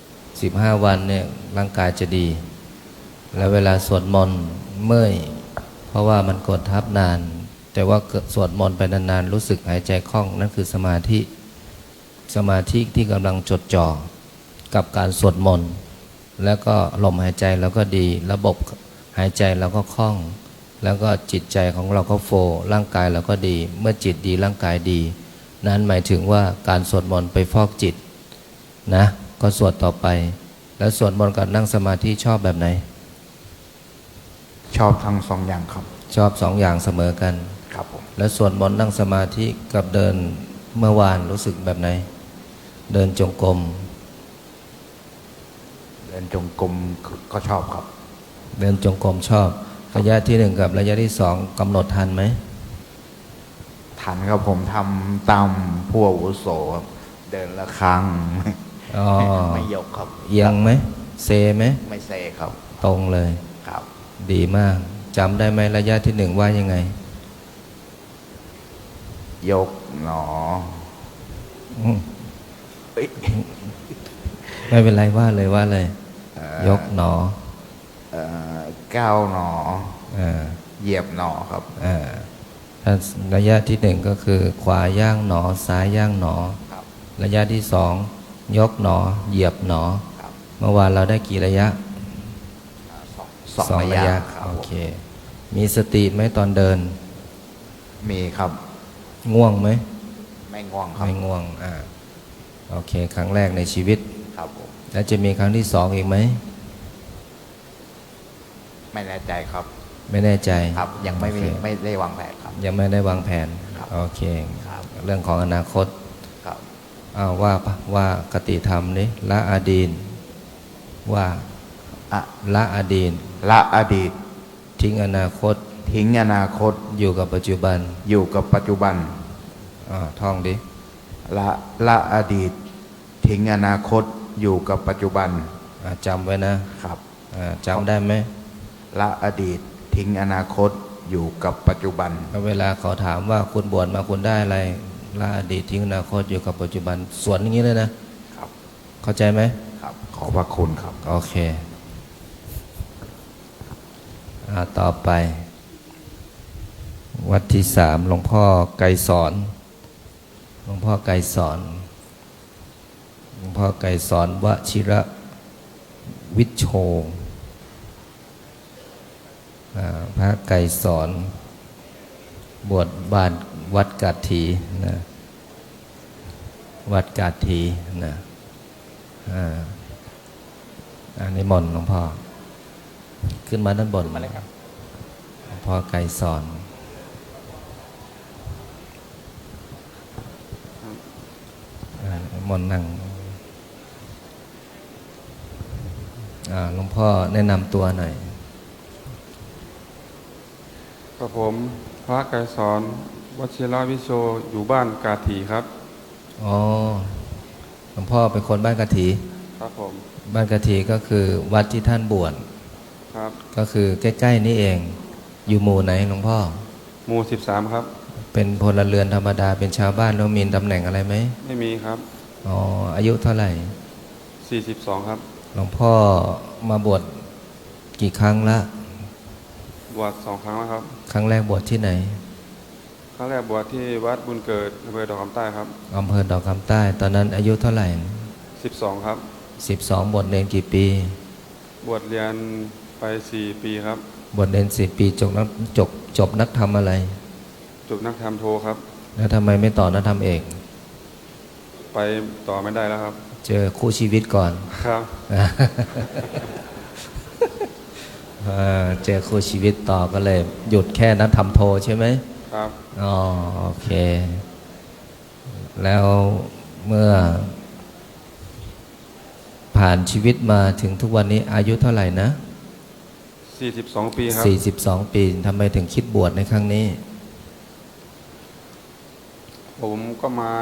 S1: 15 วันเนี่ยร่างกายจะดีแล้วเวลาสวดมนต์เมื่อยเพราะว่ามันกดทับนานแต่ว่าสวดมนต์ไปนานๆรู้สึกหายใจคล่องนั่นคือสมาธิที่กำลังจดจ่อกับการสวดมนต์แล้วก็ลมหายใจเราก็ดีระบบหายใจเราก็คล่องแล้วก็จิตใจของเราก็โฟล์ร่างกายเราก็ดีเมื่อจิตดีร่างกายดีนั้นหมายถึงว่าการสวดมนต์ไปฟอกจิตนะก็สวดต่อไปแล้วสวดมนต์กับนั่งสมาธิชอบแบบไหน
S3: ชอบทั้ง2 อย่างครับ
S1: ชอบ2 อย่างเสมอกัน
S3: ครับผม
S1: แล้วสวดมนต์นั่งสมาธิกับเดินเมื่อวานรู้สึกแบบไหนเดินจงกรม
S3: ก็ชอบครับ
S1: เดินจงกรมชอบระยะที่1กับระยะที่2กำหนดทันไหม
S3: ทันครับผมทำตามผู้อาวุโสเดินละครั้งไม่ยกครับ
S1: เอียงไหมเซไหม
S3: ไม่เซครับ
S1: ตรงเลย
S3: ครับ
S1: ดีมากจำได้ไหมระยะที่1ว่ายังไง
S3: ยกหนอ
S1: ไม่เป็นไรว่าเลยยกหนอ
S3: ก้าวหนอเหยียบหนอครับ
S1: ระยะที่1ก็คือขวาย่างหนอซ้ายย่างหนอระยะที่2ยกหนอเหยียบหนอ มื่อวานเราได้กี่ระยะ
S3: สองระยะครับ
S1: โอเค มีสติไหมตอนเดิน
S3: มีครับ
S1: ง่วงไหม
S3: ไม่ง่วงครับ
S1: ไม่ง่วงโอเค ครั้งแรกในชีวิต
S3: ครับผม
S1: แล้วจะมีครั้งที่สองอีกไหม
S3: ไม่แน่ใจครับ
S1: ไม่แน่ใจ
S3: ครับ ยังไม่มี
S1: โอเค
S3: ไม่ได้วางแผนครับ
S1: ยังไม่ได้วางแผน
S3: ครับ
S1: โอเค
S3: ครับ
S1: เรื่องของอนาคต
S3: ครับ
S1: ว่ากติธรรมนี้ละอดีตว่า
S3: อะ
S1: ละอดีต
S3: ละอดีต
S1: ทิ้งอนาคต
S3: ทิ้งอนาคต
S1: อยู่กับปัจจุบัน
S3: อยู่กับปัจจุบัน
S1: ท่องดิ
S3: ละอดีต ทิ้งอนาคตอยู่กับปัจจุบัน
S1: จำไว้นะครับ จำได้ไหม
S3: ละอดีต ทิ้งอนาคตอยู่กับปัจจุบัน
S1: แล้วเวลาเขาถามว่าคุณบวชมาคุณได้อะไรละอดีตทิ้งอนาคตอยู่กับปัจจุบันสวนอย่างนี้เลยนะครับ เข้าใจไหม
S3: ครับ ขอบพระคุณครับ
S1: โอเคต่อไป วัดที่สามหลวงพ่อไกรสอนหลวงพ่อไกรสอนหลวงพ่อไกรสอนวชิระวิชโชพระไกรสอนบวชบ้านวัดกาถีนะวัดกาถีนะอันนี้มนต์หลวงพ่อขึ้นมาด้านบนมาเลยครับหลวงพ่อไกรสอนมนต์นั่งหลวงพ่อแนะนำตัวหน่อย
S4: กับผมพระไกรสอนวชิรวิโชอยู่บ้านกาถีครับ
S1: อ๋อหลวงพ่อเป็นคนบ้านกะถี
S4: ครับผม
S1: บ้านกะถีก็คือวัดที่ท่านบวช
S4: ครับ
S1: ก็คือใกล้ๆนี่เอง อยู่หมู่ไหนหลวงพ่อ
S4: หมู่13ครับ
S1: เป็นพลเรือนธรรมดาเป็นชาวบ้านแล้วมีตำแหน่งอะไรไหม
S4: ไม่มีครับ
S1: อ๋ออายุเท่าไหร่
S4: 42ครับ
S1: หลวงพ่อมาบวชกี่ครั้งละ
S4: บวช2ครั้งแล้วครับ
S1: ครั้งแรกบวชที่ไหน
S4: ครั้งแรกบวชที่วัดบุญเกิดอำเภอดอกคำใต้ครับ
S1: อำเภอดอกคำใต้ ตอนนั้นอายุเท่าไหร่
S4: 12ครับ
S1: 12บวชเรียนกี่ปี
S4: บวชเรียนไป4ปีครับ
S1: บวชเรียน4 ปีจบนักธรรมอะไร
S4: จบนักธรรมโทครับ
S1: แล้วทำไมไม่ต่อนักธรรมเอก
S4: ไปต่อไม่ได้แล้วครับ
S1: เจอคู่ชีวิตก่อน
S4: ครับ
S1: เจอคู่ชีวิตต่อก็เลย หยุดแค่นักธรรมโทใช่ไหม
S4: ครับ
S1: อ๋อโอเค แล้วเมื่อ ผ่านชีวิตมาถึงทุกวันนี้อายุเท่าไหร่นะ
S4: 42ปีครับ
S1: 42 ปีทำไมถึงคิดบวชในครั้งนี้
S4: ผมก็มา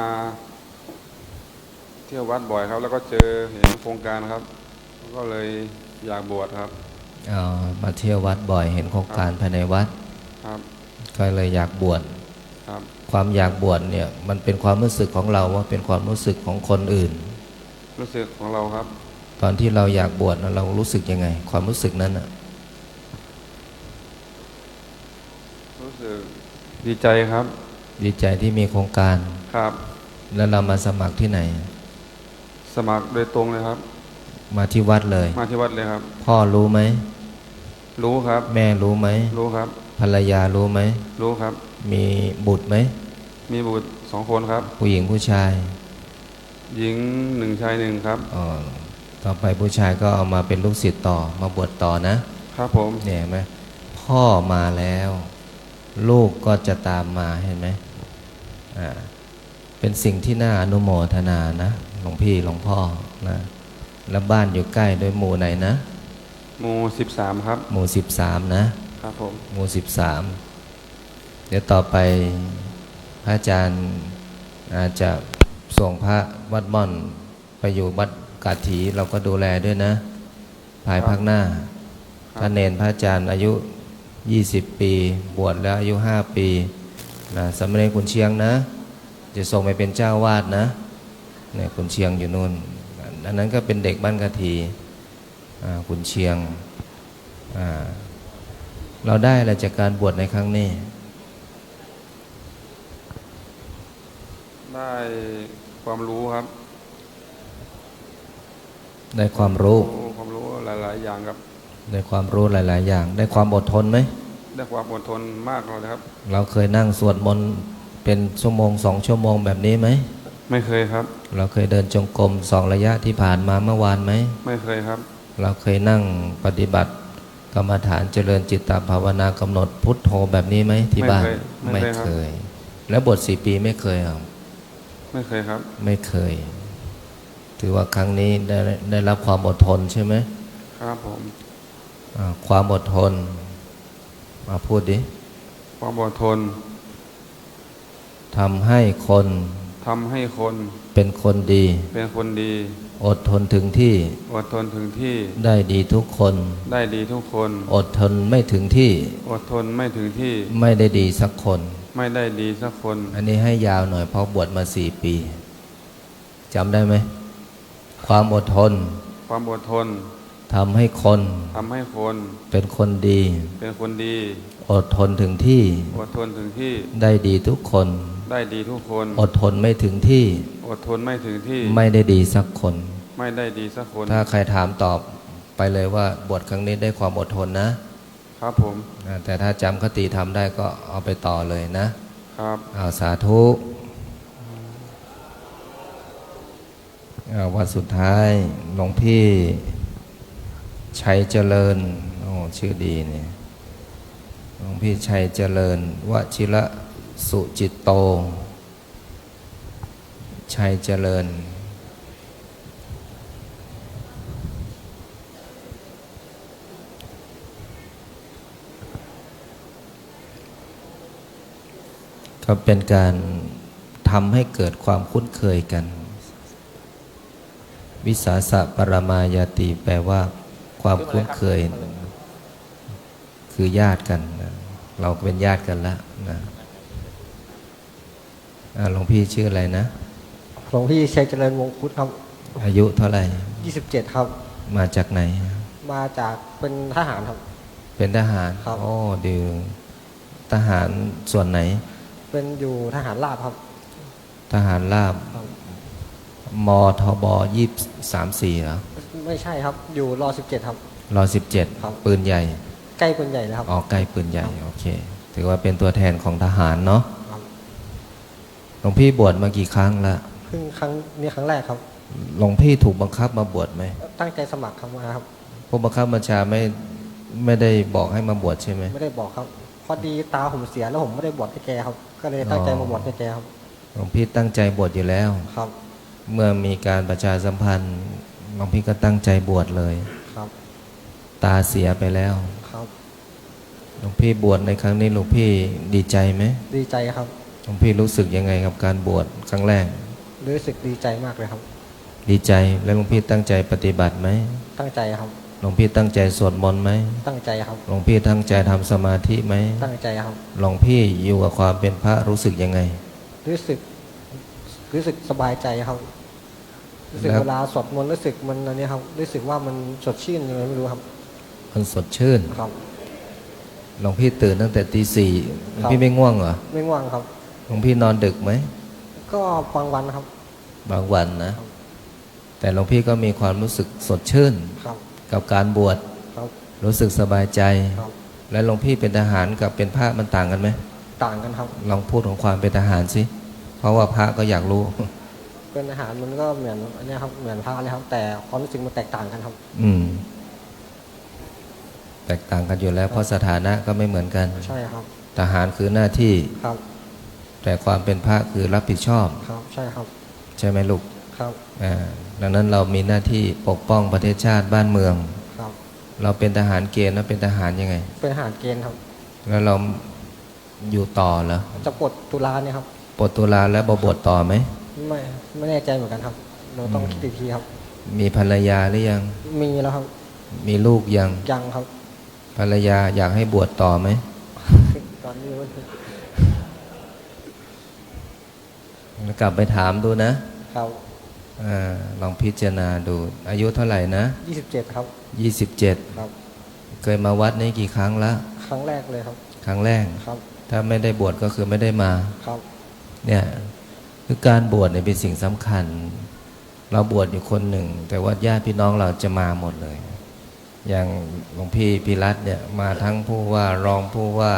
S4: เที่ยววัดบ่อยครับ แล้วก็เจอเห็นโครงการครับ ก็เลยอยากบวชครับ
S1: มาเที่ยววัดบ่อยเห็นโครงการภายในวัด
S4: ครับ
S1: ก็เลยอยากบวช
S4: ครับ
S1: ความอยากบวชเนี่ยมันเป็นความรู้สึกของเราว่าเป็นความรู้สึกของคนอื่น
S4: รู้สึกของเราครับ
S1: ตอนที่เราอยากบวชเรารู้สึกยังไง ความรู้สึกนั้นน่ะ
S4: รู้สึกดีใจครับ
S1: ดีใจที่มีโครงการ
S4: ครับ
S1: แล้วเรามาสมัครที่ไหน
S4: สมัครโดยตรงเลยครับ
S1: มาที่วัดเลย
S4: มาที่วัดเลยครับ
S1: พ่อรู้ไหม
S4: รู้ครับ
S1: แม่รู้ไหม
S4: รู้ครับ
S1: ภรรยารู้ไหม
S4: รู้ครับ
S1: มีบุตรไหม
S4: มีบุตร2 คนครับ
S1: ผู้หญิงผู้ชาย
S4: หญิง1ชาย1ครับ
S1: อ๋อต่อไปผู้ชายก็เอามาเป็นลูกศิษย์ต่อมาบวชต่อนะครับ
S4: ผม
S1: เนี่ยเห็นไหมพ่อมาแล้ว ลูกก็จะตามมาเห็นไหมเป็นสิ่งที่น่าอนุโมทนานะหลวงพี่หลวงพ่อนะแล้วบ้านอยู่ใกล้โดยหมู่ไหนนะ
S4: หมู่13ครับ
S1: หมู่13นะครับ
S4: ผม
S1: หมู่13เดี๋ยวต่อไปพระอาจารย์อาจจะส่งพระวัดม่อนไปอยู่วัดกาถีเราก็ดูแลด้วยนะภายภาคหน้าถ้าเนนพระอาจารย์อายุ20 ปีบวชแล้วอายุ5 ปีนะสามเณรกุนเชียงนะจะส่งไปเป็นเจ้าวาดนะเนี่ยกุนเชียงอยู่นู่นอันนั้นก็เป็นเด็กบ้านกะถีกุนเชียงเราได้อะไรจากการบวชในครั้งนี้
S4: ได้ความรู้ครับ
S1: ได้ความรู้
S4: ความรู้หลายๆอย่างครับ
S1: ได้ความรู้หลาย ๆ อย่าง ได้ความอดทนไหม
S4: ได้ความอดทนมากเลยครับ
S1: เราเคยนั่งสวดมนต์เป็นชั่วโมง2 ชั่วโมงแบบนี้ไหม
S4: ไม่เคยครับ
S1: เราเคยเดินจงกรม2 ระยะที่ผ่านมาเมื่อวานไหม
S4: ไม่เคยครับ
S1: เราเคยนั่งปฏิบัติกรรมฐานเจริญจิตตภาวนากำหนดพุทโธแบบนี้ไหมที่บ้าน
S4: ไม่เคย
S1: แล้วบวช4 ปีไม่เคยเหรอ
S4: ไม่เคยครับ
S1: ไม่เคย ถือว่าครั้งนี้ได้รับความอดทนใช่ไหม
S4: ครับผม
S1: ความอดทนมาพูดดิ
S4: ความอดทน
S1: ทำให้คน
S4: ทำให้คน
S1: เป็นคนดี
S4: เป็นคนดี
S1: อดทนถึงที่
S4: อดทนถึงที่
S1: ได้ดีทุกคน
S4: ได้ดีทุกคน
S1: อดทนไม่ถึงที่
S4: อดทนไม่ถึงที่
S1: ไม่ได้ดีสักคน
S4: ไม่ได้ดีสักคน
S1: อันนี้ให้ยาวหน่อยเพราะบวชมา4 ปีจำได้ไหม ความอดทน
S4: ความอดทน
S1: ทำให้คน
S4: ทำให้คน
S1: เป็นคนดี
S4: เป็นคนดี
S1: อดทนถึงที่
S4: อดทนถึงที่
S1: ได้ดีทุกคน
S4: ได้ดีทุกคน
S1: อดทนไม่ถึงที่
S4: อดทนไม่ถึงที่
S1: ไม่ได้ดีสักคน
S4: ไม่ได้ดีสักคน
S1: ถ้าใครถามตอบไปเลยว่าบวชครั้งนี้ได้ความอดทนนะครับ
S4: ผม
S1: แต่ถ้าจำคติทำได้ก็เอาไปต่อเลยนะครับ เอาสาธุวันสุดท้ายหลวงพี่ชัยเจริญโอ้ชื่อดีเนี่ยหลวงพี่ชัยเจริญวชิระสุจิตโตชัยเจริญก็เป็นการทำให้เกิดความคุ้นเคยกันวิสาสะปรมายาติแปลว่าความคุ้นเคยคือญาติกันเราเป็นญาติกันแล้วนะหลวงพี่ชื่ออะไรนะ
S5: หลวงพี่ชัยเจริญวงพุทธครับ
S1: อายุเท่าไหร่
S5: 27 ครับ
S1: มาจากไหน
S5: มาจากเป็นทหารครับ
S1: เป็นทหาร
S5: ครับ
S1: โอ้ดีทหารส่วนไหน
S5: เป็นอยู่ทหารราบครับ
S1: ทหารราบ
S5: ครับ
S1: มทบ234เหรอ
S5: ไม่ใช่ครับ อยู่ร17 ครับ
S1: รอ17
S5: ครับ
S1: ปืนใหญ่
S5: ใกล้ปืนใหญ่เลยครับ
S1: อ๋อใกล้ปืนใหญ่โอเคถือว่าเป็นตัวแทนของทหารเนาะ
S5: ครับ
S1: หลวงพี่บวชมากี่ครั้งละ
S5: เพิ่งครั้งนี้ครั้งแรกครับ
S1: หลวงพี่ถูกบังคับมาบวชไหม
S5: ตั้งใจสมัครครับมาครับ
S1: ผู้บังคับบัญชาไม่ได้บอกให้มาบวชใช่ไหม
S5: ไม่ได้บอกครับ พอดีตาผมเสียแล้วผมไม่ได้บวชให้แกครับ ก็เลยตั้งใจมาบวชให้แกครับ
S1: หลวงพี่ตั้งใจบวชอยู่แล้ว
S5: ครับ
S1: เมื่อมีการประชาสัมพันธ์หลวงพี่ก็ตั้งใจบวชเลย
S5: ครับ
S1: ตาเสียไปแล้ว
S5: ครับ
S1: หลวงพี่บวชในครั้งนี้หลวงพี่ดีใจไหม
S5: ดีใจครับ
S1: หลวงพี่รู้สึกยังไงกับการบวชครั้งแรก
S5: รู้สึกดีใจมากเลยครับ
S1: ดีใจแล้วหลวงพี่ตั้งใจปฏิบัติไหม
S5: ตั้งใจครับ
S1: หลวงพี่ตั้งใจสวดมนต์ไหม
S5: ตั้งใจครับ
S1: หลวงพี่ตั้งใจทำสมาธิไหม
S5: ตั้งใจครับ
S1: หลวงพี่อยู่กับความเป็นพระรู้สึกยังไง
S5: รู้สึกสบายใจครับ รู้สึก
S1: แล้ว
S5: เวลาสวดมนต์รู้สึกมันอันนี้ครับ รู้สึกว่ามันสดชื่นยังไงไม่รู้ครับ
S1: มันสดชื่น
S5: ครับ
S1: หลวงพี่ตื่นตั้งแต่ตี 4หลวงพี่ไม่ง่วงเหรอ
S5: ไม่ง่วงครับ
S1: หลวงพี่นอนดึกไหม
S5: ก็บางวันครับ
S1: บางวันนะ แต่หลวงพี่ก็มีความรู้สึกสดชื่น
S5: ครับ
S1: กับการบวช
S5: ครับ
S1: รู้สึกสบายใจ
S5: ครับ
S1: และหลวงพี่เป็นทหารกับเป็นพระมันต่างกันไหม
S5: ต่างกันครับ
S1: ลองพูดของความเป็นทหารสิเพราะว่าพระก็อยากรู้
S5: เป็นอาหารมันก็เหมือนอันนี้ครับ เหมือนพระเลยครับ แต่ความรู้สึกมันแตกต่างกันครับ
S1: อืม แตกต่างกันอยู่แล้ว เพราะสถานะก็ไม่เหมือนกัน
S5: ใช่ครับ
S1: ทหารคือหน้าที่
S5: ครับ
S1: แต่ความเป็นพระคือรับผิดชอบ
S5: ครับ ใช่ครับ
S1: ใช่ไหมลูก
S5: ครับ
S1: ดังนั้นเรามีหน้าที่ปกป้องประเทศชาติบ้านเมือง
S5: ครับ
S1: เราเป็นทหารเกณฑ์แล้วเป็นทหารยังไง
S5: เป็นอาหารเกณฑ์ครับ
S1: แล้วเราอยู่ต่อเหรอ
S5: จะปลดตุลาเนี่ยครับ
S1: ปลดตุลาแล้วบวชต่อไหม
S5: ไม่แน่ใจเหมือนกันครับ เราต้องคิดอีกทีครับ
S1: มีภรรยาหรือยัง
S5: มีแล้วครับ
S1: มีลูกยัง
S5: ยังครับ
S1: ภรรยาอยากให้บวชต่อไหม
S5: ตอนนี้มัน
S1: กลับไปถามดูนะครับ ลองพิจารณาดู อายุเท่าไหร่นะ
S5: 27 ครับ
S1: 27
S5: ครับ
S1: เคยมาวัดนี้กี่ครั้งละ
S5: ครั้งแรกเลยครับ
S1: ครั้งแรก
S5: ครับ
S1: ถ้าไม่ได้บวชก็คือไม่ได้มา
S5: ครับ
S1: เนี่ยคือการบวชเนี่ยเป็นสิ่งสำคัญ เราบวชอยู่คนหนึ่งแต่ว่าญาติพี่น้องเราจะมาหมดเลย อย่างหลวงพี่พิรัตน์เนี่ยมาทั้งผู้ว่ารองผู้ว่า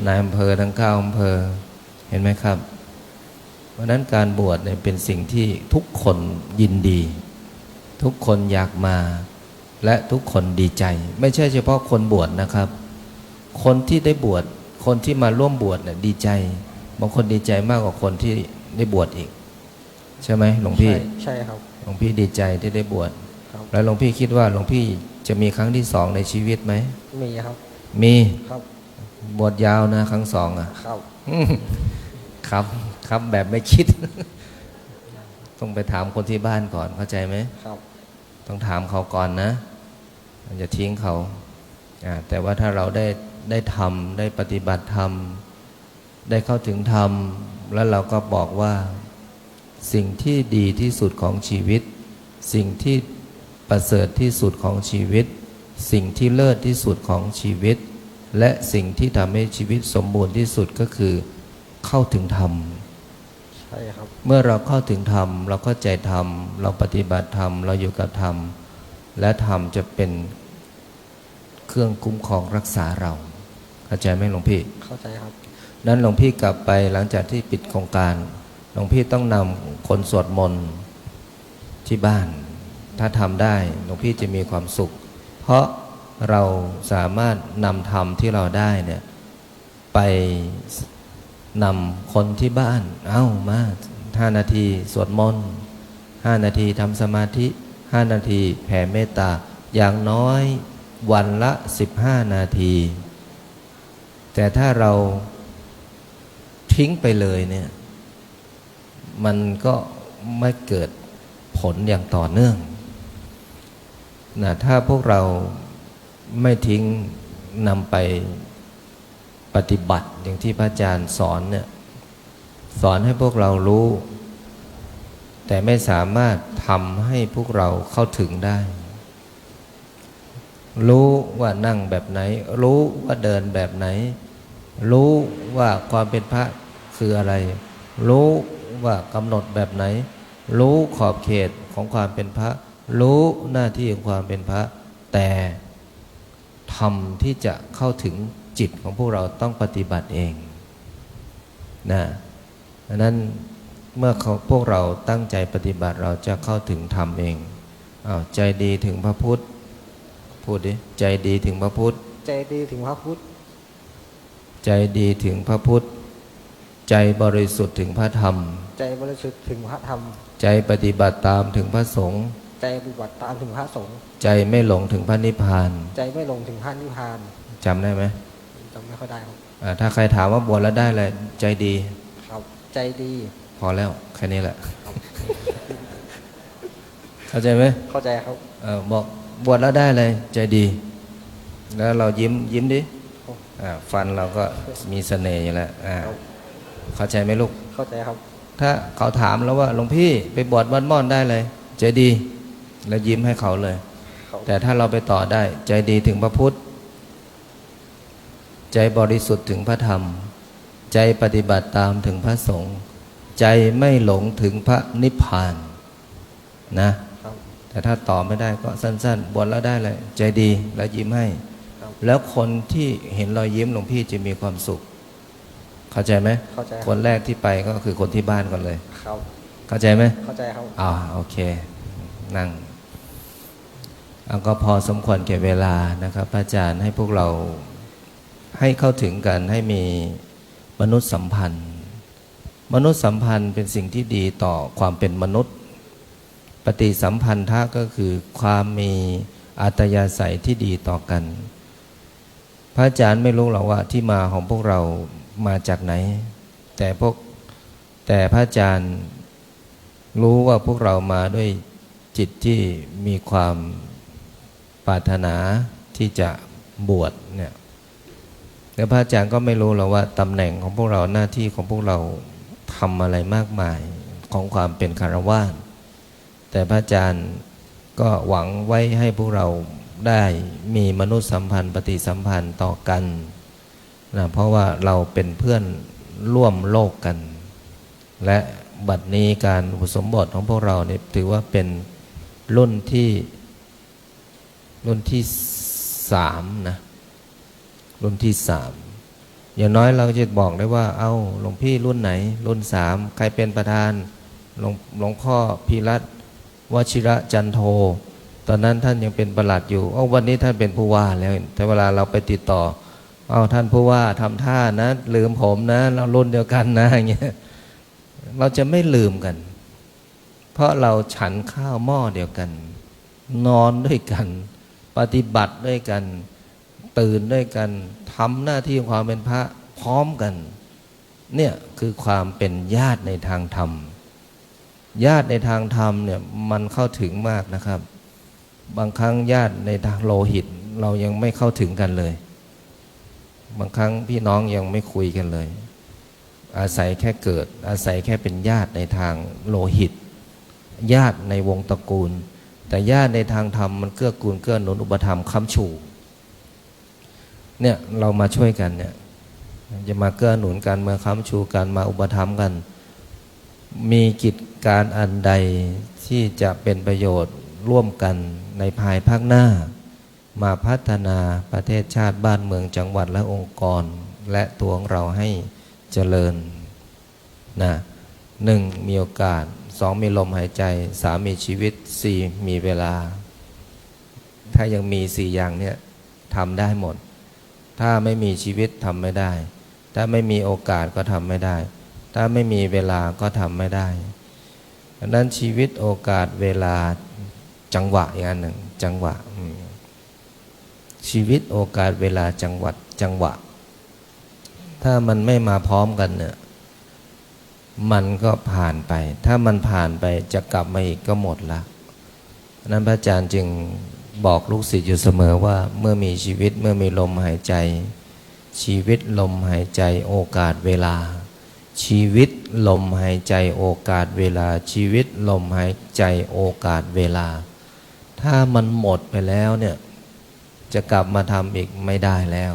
S1: นายอำเภอทั้ง9อำเภอเห็นไหมครับเพราะนั้นการบวชเนี่ยเป็นสิ่งที่ทุกคนยินดี ทุกคนอยากมาและทุกคนดีใจไม่ใช่เฉพาะคนบวชนะครับคนที่ได้บวชคนที่มาร่วมบวชเนี่ยดีใจบางคนดีใจมากกว่าคนที่ได้บวชอีกใช่ไหมหลวงพี่
S5: ใช่ครับ
S1: หลวงพี่ดีใจที่ได้บวช
S5: ครับ
S1: แล้วหลวงพี่คิดว่าหลวงพี่จะมีครั้งที่สองในชีวิตไหม
S5: มีครับ
S1: มี
S5: ครับ
S1: บวชยาวนะครั้งสองอ่ะ
S5: ครับ
S1: ครับครับแบบไม่คิด ต้องไปถามคนที่บ้านก่อนเข้าใจไหม
S5: ครับ
S1: ต้องถามเขาก่อนนะอย่าทิ้งเขาแต่ว่าถ้าเราได้ทำได้ปฏิบัติธรรมได้เข้าถึงธรรมแล้วเราก็บอกว่าสิ่งที่ดีที่สุดของชีวิตสิ่งที่ประเสริฐที่สุดของชีวิตสิ่งที่เลิศที่สุดของชีวิตและสิ่งที่ทำให้ชีวิตสมบูรณ์ที่สุดก็คือเข้าถึงธรรม
S5: ใช่ครับ
S1: เมื่อเราเข้าถึงธรรมเราเข้าใจธรรมเราปฏิบัติธรรมเราอยู่กับธรรมและธรรมจะเป็นเครื่องคุ้มครองรักษาเราเข้าใจไหมหลวงพี่
S5: เข้าใจครับ
S1: นั้นหลวงพี่กลับไปหลังจากที่ปิดโครงการหลวงพี่ต้องนำคนสวดมนต์ที่บ้านถ้าทำได้หลวงพี่จะมีความสุขเพราะเราสามารถนำธรรมที่เราได้เนี่ยไปนำคนที่บ้านมา5 นาทีสวดมนต์5 นาทีทำสมาธิ5 นาทีแผ่เมตตาอย่างน้อยวันละ15 นาทีแต่ถ้าเราทิ้งไปเลยเนี่ยมันก็ไม่เกิดผลอย่างต่อเนื่องนะถ้าพวกเราไม่ทิ้งนำไปปฏิบัติอย่างที่พระอาจารย์สอนเนี่ยสอนให้พวกเรารู้แต่ไม่สามารถทำให้พวกเราเข้าถึงได้รู้ว่านั่งแบบไหนรู้ว่าเดินแบบไหนรู้ว่าความเป็นพระคืออะไรรู้ว่ากำหนดแบบไหนรู้ขอบเขตของความเป็นพระรู้หน้าที่ของความเป็นพระแต่ธรรมที่จะเข้าถึงจิตของพวกเราต้องปฏิบัติเองนะดังนั้นเมื่อพวกเราตั้งใจปฏิบัติเราจะเข้าถึงธรรมเองใจดีถึงพระพุทธพูดดิใจดีถึงพระพุทธ
S5: ใจดีถึงพระพุทธ
S1: ใจดีถึงพระพุทธใจบริสุทธิ์ถึงพระธรรม
S5: ใจบริสุทธิ์ถึงพระธรรม
S1: ใจปฏิบัติตามถึงพระสงฆ์
S5: ใจปฏิบัติตามถึงพระสงฆ์
S1: ใจไม่หลงถึงพระนิพพาน
S5: ใจไม่หลงถึงพระนิพพาน
S1: จำได้ไหม
S5: จำไม่ค่อยได้ครับ
S1: ถ้าใครถามว่าบวชแล้วได้อะไรใจดี
S5: ครับใจดี
S1: พอแล้วแค่นี้แหละเข้าใจไหม
S5: เข้าใจครับ
S1: บอกบวชแล้วได้อะไรใจดีแล้วเรายิ้มดิฟันเราก็มีเสน่ห์อยู่แล้วเข้าใจไหมลูก
S5: เข้าใจครับ
S1: ถ้าเขาถามแล้วว่าหลวงพี่ไปบวชวัดม่อนได้เลยใจดีแล้วยิ้มให้เขาเลยแต่ถ้าเราไปต่อได้ใจดีถึงพระพุทธใจบริสุทธิ์ถึงพระธรรมใจปฏิบัติตามถึงพระสงฆ์ใจไม่หลงถึงพระนิพพานนะแต่ถ้าต่อไม่ได้ก็สั้นๆบวชแล้วได้เลยใจดีแล้วยิ้มให้แล้วคนที่เห็นรอยยิ้มหลวงพี่จะมีความสุขเข้าใจไหม
S5: เข้าใจ
S1: คนแรกที่ไปก็คือคนที่บ้านก่อนเลย
S5: ครับ
S1: เข้าใจไหม
S5: เข้าใจครับ
S1: โอเคนั่งก็พอสมควรแก่เวลานะครับพระอาจารย์ให้พวกเราให้เข้าถึงกันให้มีมนุษยสัมพันธ์มนุษยสัมพันธ์เป็นสิ่งที่ดีต่อความเป็นมนุษย์ปฏิสัมพันธะก็คือความมีอัตยาศัยที่ดีต่อกันพระอาจารย์ไม่รู้หรอกว่าที่มาของพวกเรามาจากไหนแต่พระอาจารย์รู้ว่าพวกเรามาด้วยจิตที่มีความปรารถนาที่จะบวชเนี่ยแล้วพระอาจารย์ก็ไม่รู้หรอกว่าตำแหน่งของพวกเราหน้าที่ของพวกเราทำอะไรมากมายของความเป็นฆราวาสแต่พระอาจารย์ก็หวังไว้ให้พวกเราได้มีมนุษยสัมพันธ์ปฏิสัมพันธ์ต่อกันนะเพราะว่าเราเป็นเพื่อนร่วมโลกกันและ บัดนี้การอุปสมบทของพวกเราเนี่ยถือว่าเป็นรุ่นที่3นะรุ่นที่3อย่างน้อยเราจะบอกได้ว่าเอาหลวงพี่รุ่นไหนรุ่น3ใครเป็นประธานหลวงพ่อพีรัตน์วชิระจันโทตอนนั้นท่านยังเป็นประหลัดอยู่วันนี้ท่านเป็นผู้ว่าแล้วแต่เวลาเราไปติดต่อท่านผู้ว่าทำท่านะลืมผมนะเรารุ่นเดียวกันนะอย่างเงี้ยเราจะไม่ลืมกัน เพราะเราฉันข้าวหม้อเดียวกันนอนด้วยกันปฏิบัติด้วยกันตื่นด้วยกันทำหน้าที่ความเป็นพระพร้อมกันเนี่ยคือความเป็นญาติในทางธรรมญาติในทางธรรมเนี่ยมันเข้าถึงมากนะครับบางครั้งญาติในทางโลหิตเรายังไม่เข้าถึงกันเลยบางครั้งพี่น้องยังไม่คุยกันเลยอาศัยแค่เกิดอาศัยแค่เป็นญาติในทางโลหิตญาติในวงตระกูลแต่ญาติในทางธรรมมันเกื้อกูลเกื้อหนุนอุปถัมภ์ค้ำชูเนี่ยเรามาช่วยกันเนี่ยจะมาเกื้อหนุนกันมาค้ำชูกันมาอุปถัมภ์กันมีกิจการอันใดที่จะเป็นประโยชน์ร่วมกันในภายภาคหน้ามาพัฒนาประเทศชาติบ้านเมืองจังหวัดและองค์กรและตัวของเราให้เจริญนะ1มีโอกาส2มีลมหายใจ3มีชีวิต4มีเวลาถ้ายังมี4อย่างเนี่ยทำได้หมดถ้าไม่มีชีวิตทำไม่ได้ถ้าไม่มีโอกาสก็ทำไม่ได้ถ้าไม่มีเวลาก็ทำไม่ได้ดังนั้นชีวิตโอกาสเวลาจังหวะอย่างหนึ่งจังหวะชีวิตโอกาสเวลาจังหวะถ้ามันไม่มาพร้อมกันเนี่ยมันก็ผ่านไปถ้ามันผ่านไปจะกลับมาอีกก็หมดละนั้นพระอาจารย์จึงบอกลูกศิษย์อยู่เสมอว่าเมื่อมีชีวิตเมื่อมีลมหายใจชีวิตลมหายใจโอกาสเวลาชีวิตลมหายใจโอกาสเวลาชีวิตลมหายใจโอกาสเวลาถ้ามันหมดไปแล้วเนี่ยจะกลับมาทำอีกไม่ได้แล้ว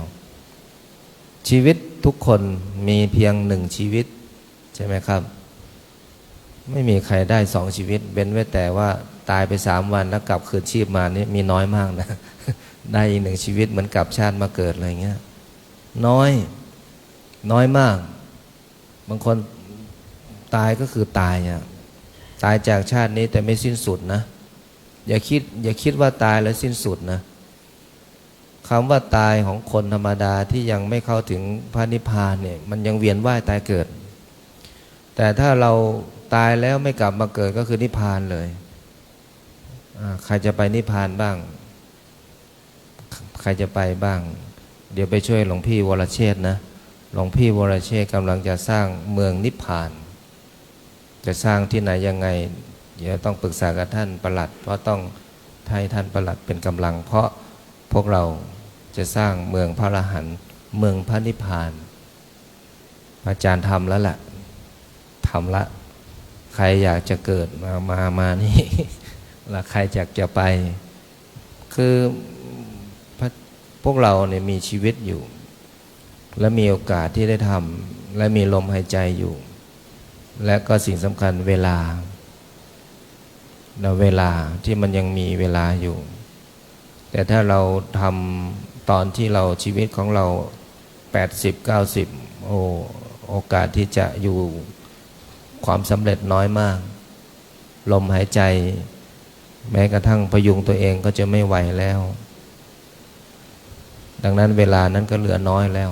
S1: ชีวิตทุกคนมีเพียง1ชีวิตใช่ไหมครับไม่มีใครได้2ชีวิตเว้นไว้แต่ว่าตายไป3วันแล้วกลับคืนชีพมานี่มีน้อยมากนะ ได้อีก1ชีวิตเหมือนกลับชาติมาเกิดอะไรเงี้ยน้อยมากบางคนตายก็คือตายอ่ะตายจากชาตินี้แต่ไม่สิ้นสุดนะอย่าคิดว่าตายแล้วสิ้นสุดนะคำว่าตายของคนธรรมดาที่ยังไม่เข้าถึงพระนิพพานเนี่ยมันยังเวียนว่ายตายเกิดแต่ถ้าเราตายแล้วไม่กลับมาเกิดก็คือนิพพานเลยใครจะไปนิพพานบ้างใครจะไปบ้างเดี๋ยวไปช่วยหลวงพี่วรเชษฐ์นะหลวงพี่วรเชษฐ์กำลังจะสร้างเมืองนิพพานจะสร้างที่ไหนยังไงเดี๋ยวต้องปรึกษากับท่านปลัดเพราะต้องให้ท่านปลัดเป็นกำลังเพราะพวกเราจะสร้างเมืองพระอรหันต์เมืองพระนิพพานอาจารย์ทำแล้วแหละทำละใครอยากจะเกิดมานี่ แล้วใครอยากจะไปคือพวกเราเนี่ยมีชีวิตอยู่และมีโอกาสที่ได้ทำและมีลมหายใจอยู่และก็สิ่งสำคัญเวลาที่มันยังมีเวลาอยู่แต่ถ้าเราทำตอนที่เราชีวิตของเรา80-90โอกาสที่จะอยู่ความสำเร็จน้อยมากลมหายใจแม้กระทั่งพยุงตัวเองก็จะไม่ไหวแล้วดังนั้นเวลานั้นก็เหลือน้อยแล้ว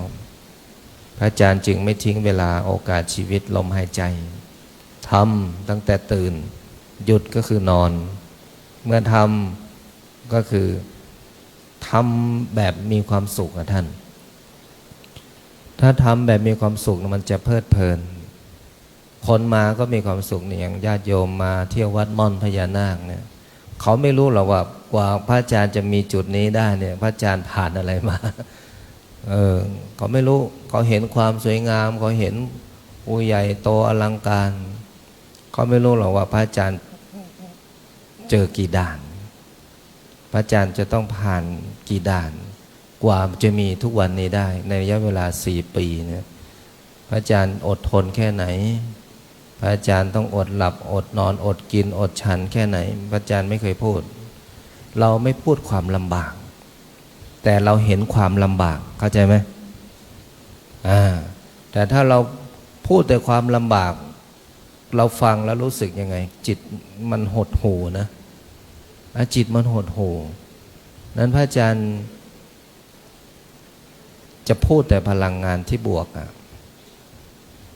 S1: พระอาจารย์จึงไม่ทิ้งเวลาโอกาสชีวิตลมหายใจทำตั้งแต่ตื่นหยุดก็คือนอนเมื่อทำก็คือทำแบบมีความสุขท่านถ้าทำแบบมีความสุขมันจะเพลิดเพลินคนมาก็มีความสุขเนี่ยอย่างญาติโยมมาเที่ยววัดม่อนพญานาคเนี่ยเขาไม่รู้หรอกว่ากว่าพระอาจารย์จะมีจุดนี้ได้เนี่ยพระอาจารย์ผ่านอะไรมาเขาไม่รู้เขาเห็นความสวยงามเขาเห็นผู้ใหญ่โตอลังการเขาไม่รู้หรอกว่าพระอาจารย์เจอกี่ด่านพระอาจารย์จะต้องผ่านกี่ด่านกว่าจะมีทุกวันนี้ได้ในระยะเวลา4 ปีเนี่ยพระอาจารย์อดทนแค่ไหน พระอาจารย์ต้องอดหลับอดนอนอดกินอดฉันแค่ไหนพระอาจารย์ไม่เคยพูดเราไม่พูดความลำบากแต่เราเห็นความลำบากเข้าใจไหมแต่ถ้าเราพูดแต่ความลำบากเราฟังแล้วรู้สึกยังไงจิตมันหดหู่นะจิตมันหดหู่นั้นพระอาจารย์จะพูดแต่พลังงานที่บวก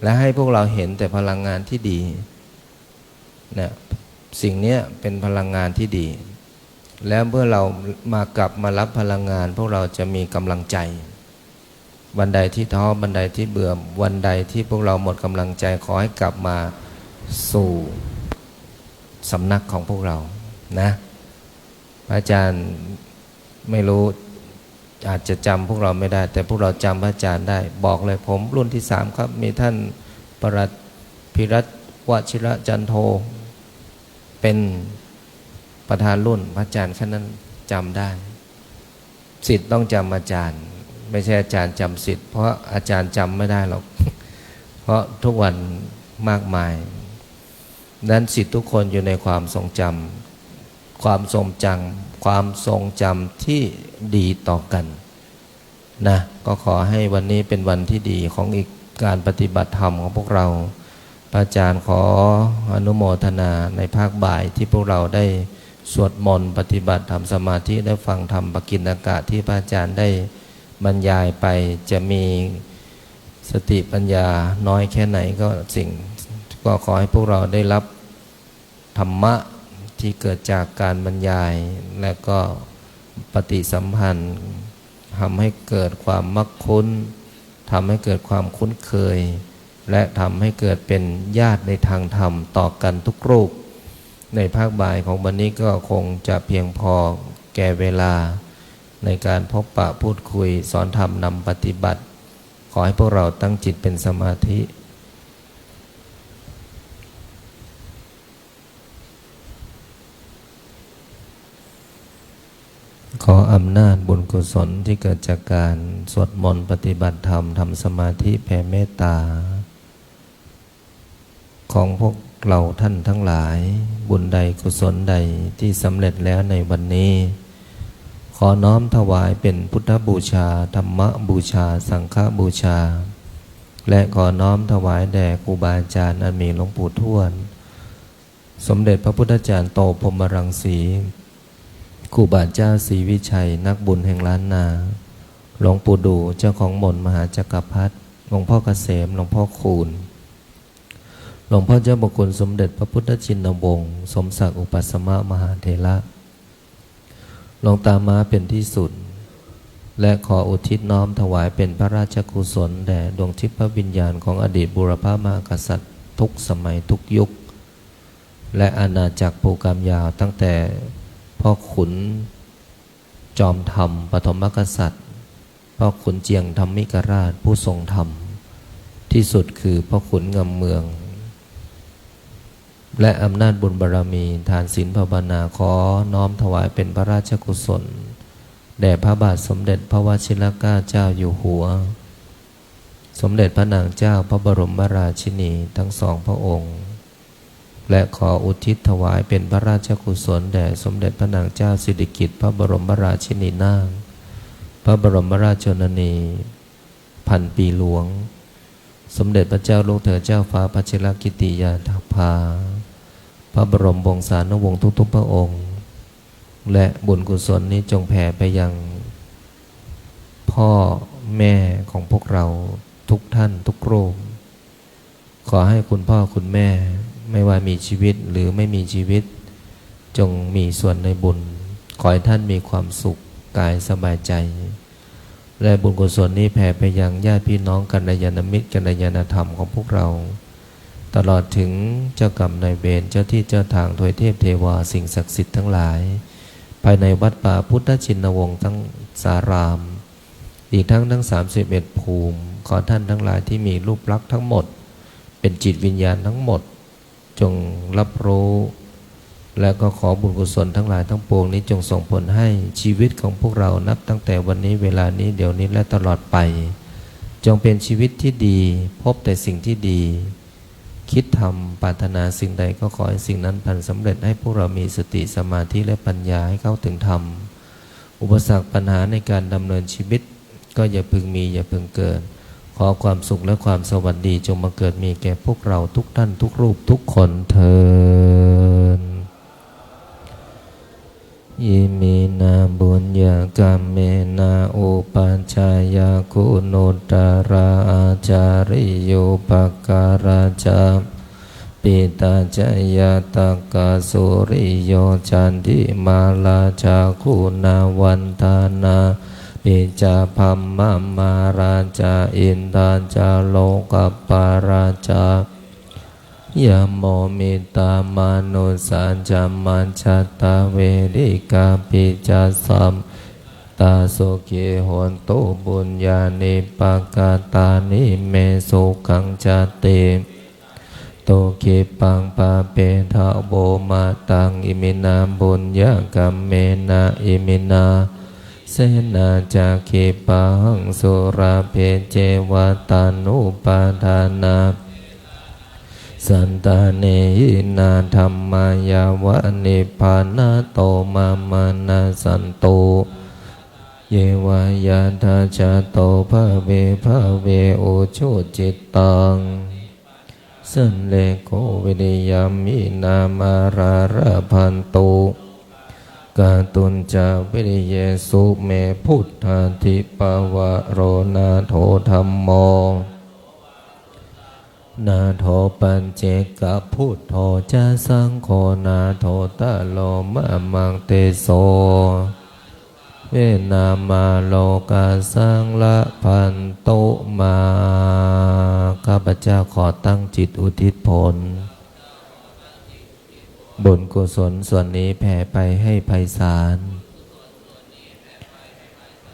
S1: และให้พวกเราเห็นแต่พลังงานที่ดีเนี่ยสิ่งนี้เป็นพลังงานที่ดีแล้วเมื่อเรากลับมารับพลังงานพวกเราจะมีกำลังใจวันใดที่ท้อวันใดที่เบื่อวันใดที่พวกเราหมดกำลังใจขอให้กลับมาสู่สำนักของพวกเรานะพระอาจารย์ไม่รู้อาจจะจำพวกเราไม่ได้แต่พวกเราจำพระอาจารย์ได้บอกเลยผมรุ่นที่3ครับมีท่านปรัตพิรัตวชิระจันโทเป็นประธานรุ่นพระอาจารย์แค่นั้นจำได้ศิษย์ต้องจำอาจารย์ไม่ใช่อาจารย์จำศิษย์เพราะอาจารย์จำไม่ได้หรอก เพราะทุกวันมากมายนั้นศิษย์ทุกคนอยู่ในความทรงจำความทรงจำที่ดีต่อกันนะก็ขอให้วันนี้เป็นวันที่ดีของอีกการปฏิบัติธรรมของพวกเราพระอาจารย์ขออนุโมทนาในภาคบ่ายที่พวกเราได้สวดมนต์ปฏิบัติธรรมสมาธิได้ฟังธรรมปกิณกะที่พระอาจารย์ได้บรรยายไปจะมีสติปัญญาน้อยแค่ไหนก็ก็ขอให้พวกเราได้รับธรรมะที่เกิดจากการบรรยายและก็ปฏิสัมพันธ์ทำให้เกิดความมักคุ้นทำให้เกิดความคุ้นเคยและทำให้เกิดเป็นญาติในทางธรรมต่อกันทุกรูปในภาคบ่ายของวันนี้ก็คงจะเพียงพอแก่เวลาในการพบปะพูดคุยสอนธรรมนำปฏิบัติขอให้พวกเราตั้งจิตเป็นสมาธิขออำนาจบุญกุศลที่เกิดจากการสวดมนต์ปฏิบัติธรรมทำสมาธิแผ่เมตตาของพวกเราท่านทั้งหลายบุญใดกุศลใดที่สำเร็จแล้วในวันนี้ขอน้อมถวายเป็นพุทธบูชาธรรมบูชาสังฆบูชาและขอน้อมถวายแด่ครูบาอาจารย์อันมีหลวงปู่ทวดสมเด็จพระพุทธจารย์โตพรหมรังสีครูบาเจ้าศรีวิชัยนักบุญแห่งล้านนาหลวงปู่ดูเจ้าของมนต์มหาจักรพรรดิหลวงพ่อเกษมหลวงพ่อคูณหลวงพ่อเจ้าบุคคลสมเด็จพระพุทธชินวงศ์สมศักดิ์อุปัสสมมหาเถระหลวงตาม้าเป็นที่สุดและขออุทิศน้อมถวายเป็นพระราชกุศลแด่ดวงทิพวิญญาณของอดีตบูรพามหากษัตริย์ทุกสมัยทุกยุคและอาณาจักรภูกามยาวตั้งแต่พ่อขุนจอมธรรมปฐมกษัตริย์พ่อขุนเจียงธรรมิกราชผู้ทรงธรรมที่สุดคือพ่อขุนงำเมืองและอำนาจบุญบารมีทานศีลภาวนาขอน้อมถวายเป็นพระราชกุศลแด่พระบาทสมเด็จพระวชิรเกล้าเจ้าอยู่หัวสมเด็จพระนางเจ้าพระบรมราชินีทั้งสองพระองค์และขออุทิศถวายเป็นพระราชกุศลแด่สมเด็จพระนางเจ้าสิริกิติ์พระบรมราชินีนาถพระบรมราชชนนีพันปีหลวงสมเด็จพระเจ้าลูกเธอเจ้าฟ้าพัชรกิติยาภาพระบรมวงศานุวงศ์ทุกๆพระองค์และบุญกุศลนี้จงแผ่ไปยังพ่อแม่ของพวกเราทุกท่านทุกรูปขอให้คุณพ่อคุณแม่ไม่ว่ามีชีวิตหรือไม่มีชีวิตจงมีส่วนในบุญขอให้ท่านมีความสุขกายสบายใจและบุญกุศลนี้แผ่ไปยังญาติพี่น้องกัลยาณมิตรกัลยาณธรรมของพวกเราตลอดถึงเจ้ากรรมนายเวรเจ้าที่เจ้าทางทวยเทพเทวาสิ่งศักดิ์สิทธิ์ทั้งหลายภายในวัดป่าพุทธชินวงศ์ทั้งสารามอีกทั้ง31ภูมิขอท่านทั้งหลายที่มีรูปลักษณ์ทั้งหมดเป็นจิตวิญญาณทั้งหมดจงรับรู้และก็ขอบุญกุศลทั้งหลายทั้งปวงนี้จงส่งผลให้ชีวิตของพวกเรานับตั้งแต่วันนี้เวลานี้เดี๋ยวนี้และตลอดไปจงเป็นชีวิตที่ดีพบแต่สิ่งที่ดี คิดทำปรารถนาสิ่งใดก็ขอให้สิ่งนั้นพันสำเร็จให้พวกเรามีสติสมาธิและปัญญาให้เข้าถึงธรรมอุปสรรคปัญหาในการดำเนินชีวิตก็อย่าพึงมีอย่าพึงเกิดขอความสุขและความสวัสดีจงมาเกิดมีแก่พวกเราทุกท่านทุกรูปทุกคนเถิดยิมินาบุญญากรรมเมนาอุปัชฌายาคุณุตตราอาจาริโยปการาจาปิตาจายาตากาสุริโยจันทิมาลาจาคุณาวันตานาปิจาพัมมะมาราจาอินทาจาโลกปาราจายะโมมิตามานุสัจจามัญชตาเวริกาปิจาสัมตาโสเกหนตุบุญญาณิปกาตานิเมสุขังจติโตกิปังปะเปทะโบมาตังอิมินาบุญญากรรมเมนะอิมินาเสนาจาคิปังสุราเพเจวตานุปาทานาสันตาเนหินาธรรมายาวะนิพพานาโตมามานาสันโตเยวายาทาจาโตภะเวภะเวโอชุจิตตังสันเลโกวิริยามินามาราระพันตุกาตุนจาวิริเยสุเมพุทธาธิปวะโรนาโถธัมโมนาโถปัญเจกะพุทโธจะสังโฆนาโถตะโลมะมังเตโสเวนามาโลกาสังละพันโตมาข้าพเจ้าขอตั้งจิตอุทิศผลบุญกุศลส่วนนี้แผ่ไปให้ไพศาล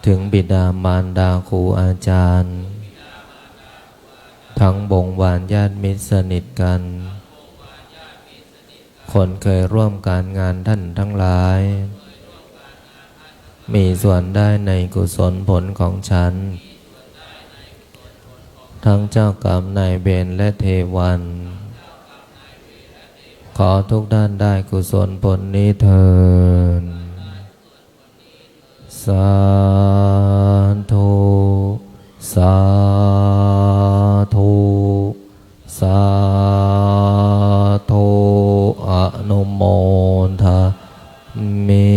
S1: ถึงบิดามารดาครูอาจารย์ทั้งบงวานญาติมิตรสนิทกันคนเคยร่วมการงานท่านทั้งหลายมีส่วนได้ในกุศลผลของฉันทั้งเจ้ากรรมนายเวรและเทวันขอทุกด้านได้กุศลผลนี้เถิดสาธุสาธุสาธุอนุโมทามิ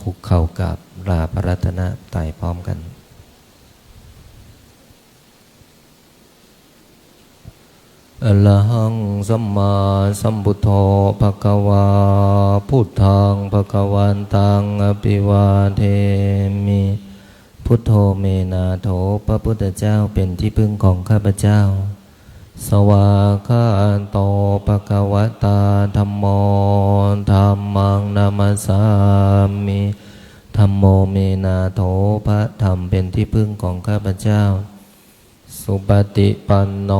S1: คุกเข่ากับลาพระรัตนตรัยพร้อมกันอะระหังสัมมาสัมพุทโธภควาพุทธังภควันตังอภิวาเทมิพุทโธเมนาโถพระพุทธเจ้าเป็นที่พึ่งของข้าพเจ้าสวากขาโตภควตาธัมโมธัมมังนามัสสามิธัมโมเมนาโถพระธรรมเป็นที่พึ่งของข้าพเจ้าสุปฏิปันโน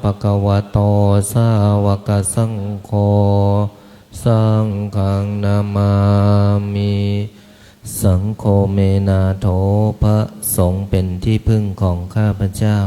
S1: ภควโตสาวกสังโฆสังฆังนามามิสังโฆเมนาโถพระสงฆ์เป็นที่พึ่งของข้าพเจ้า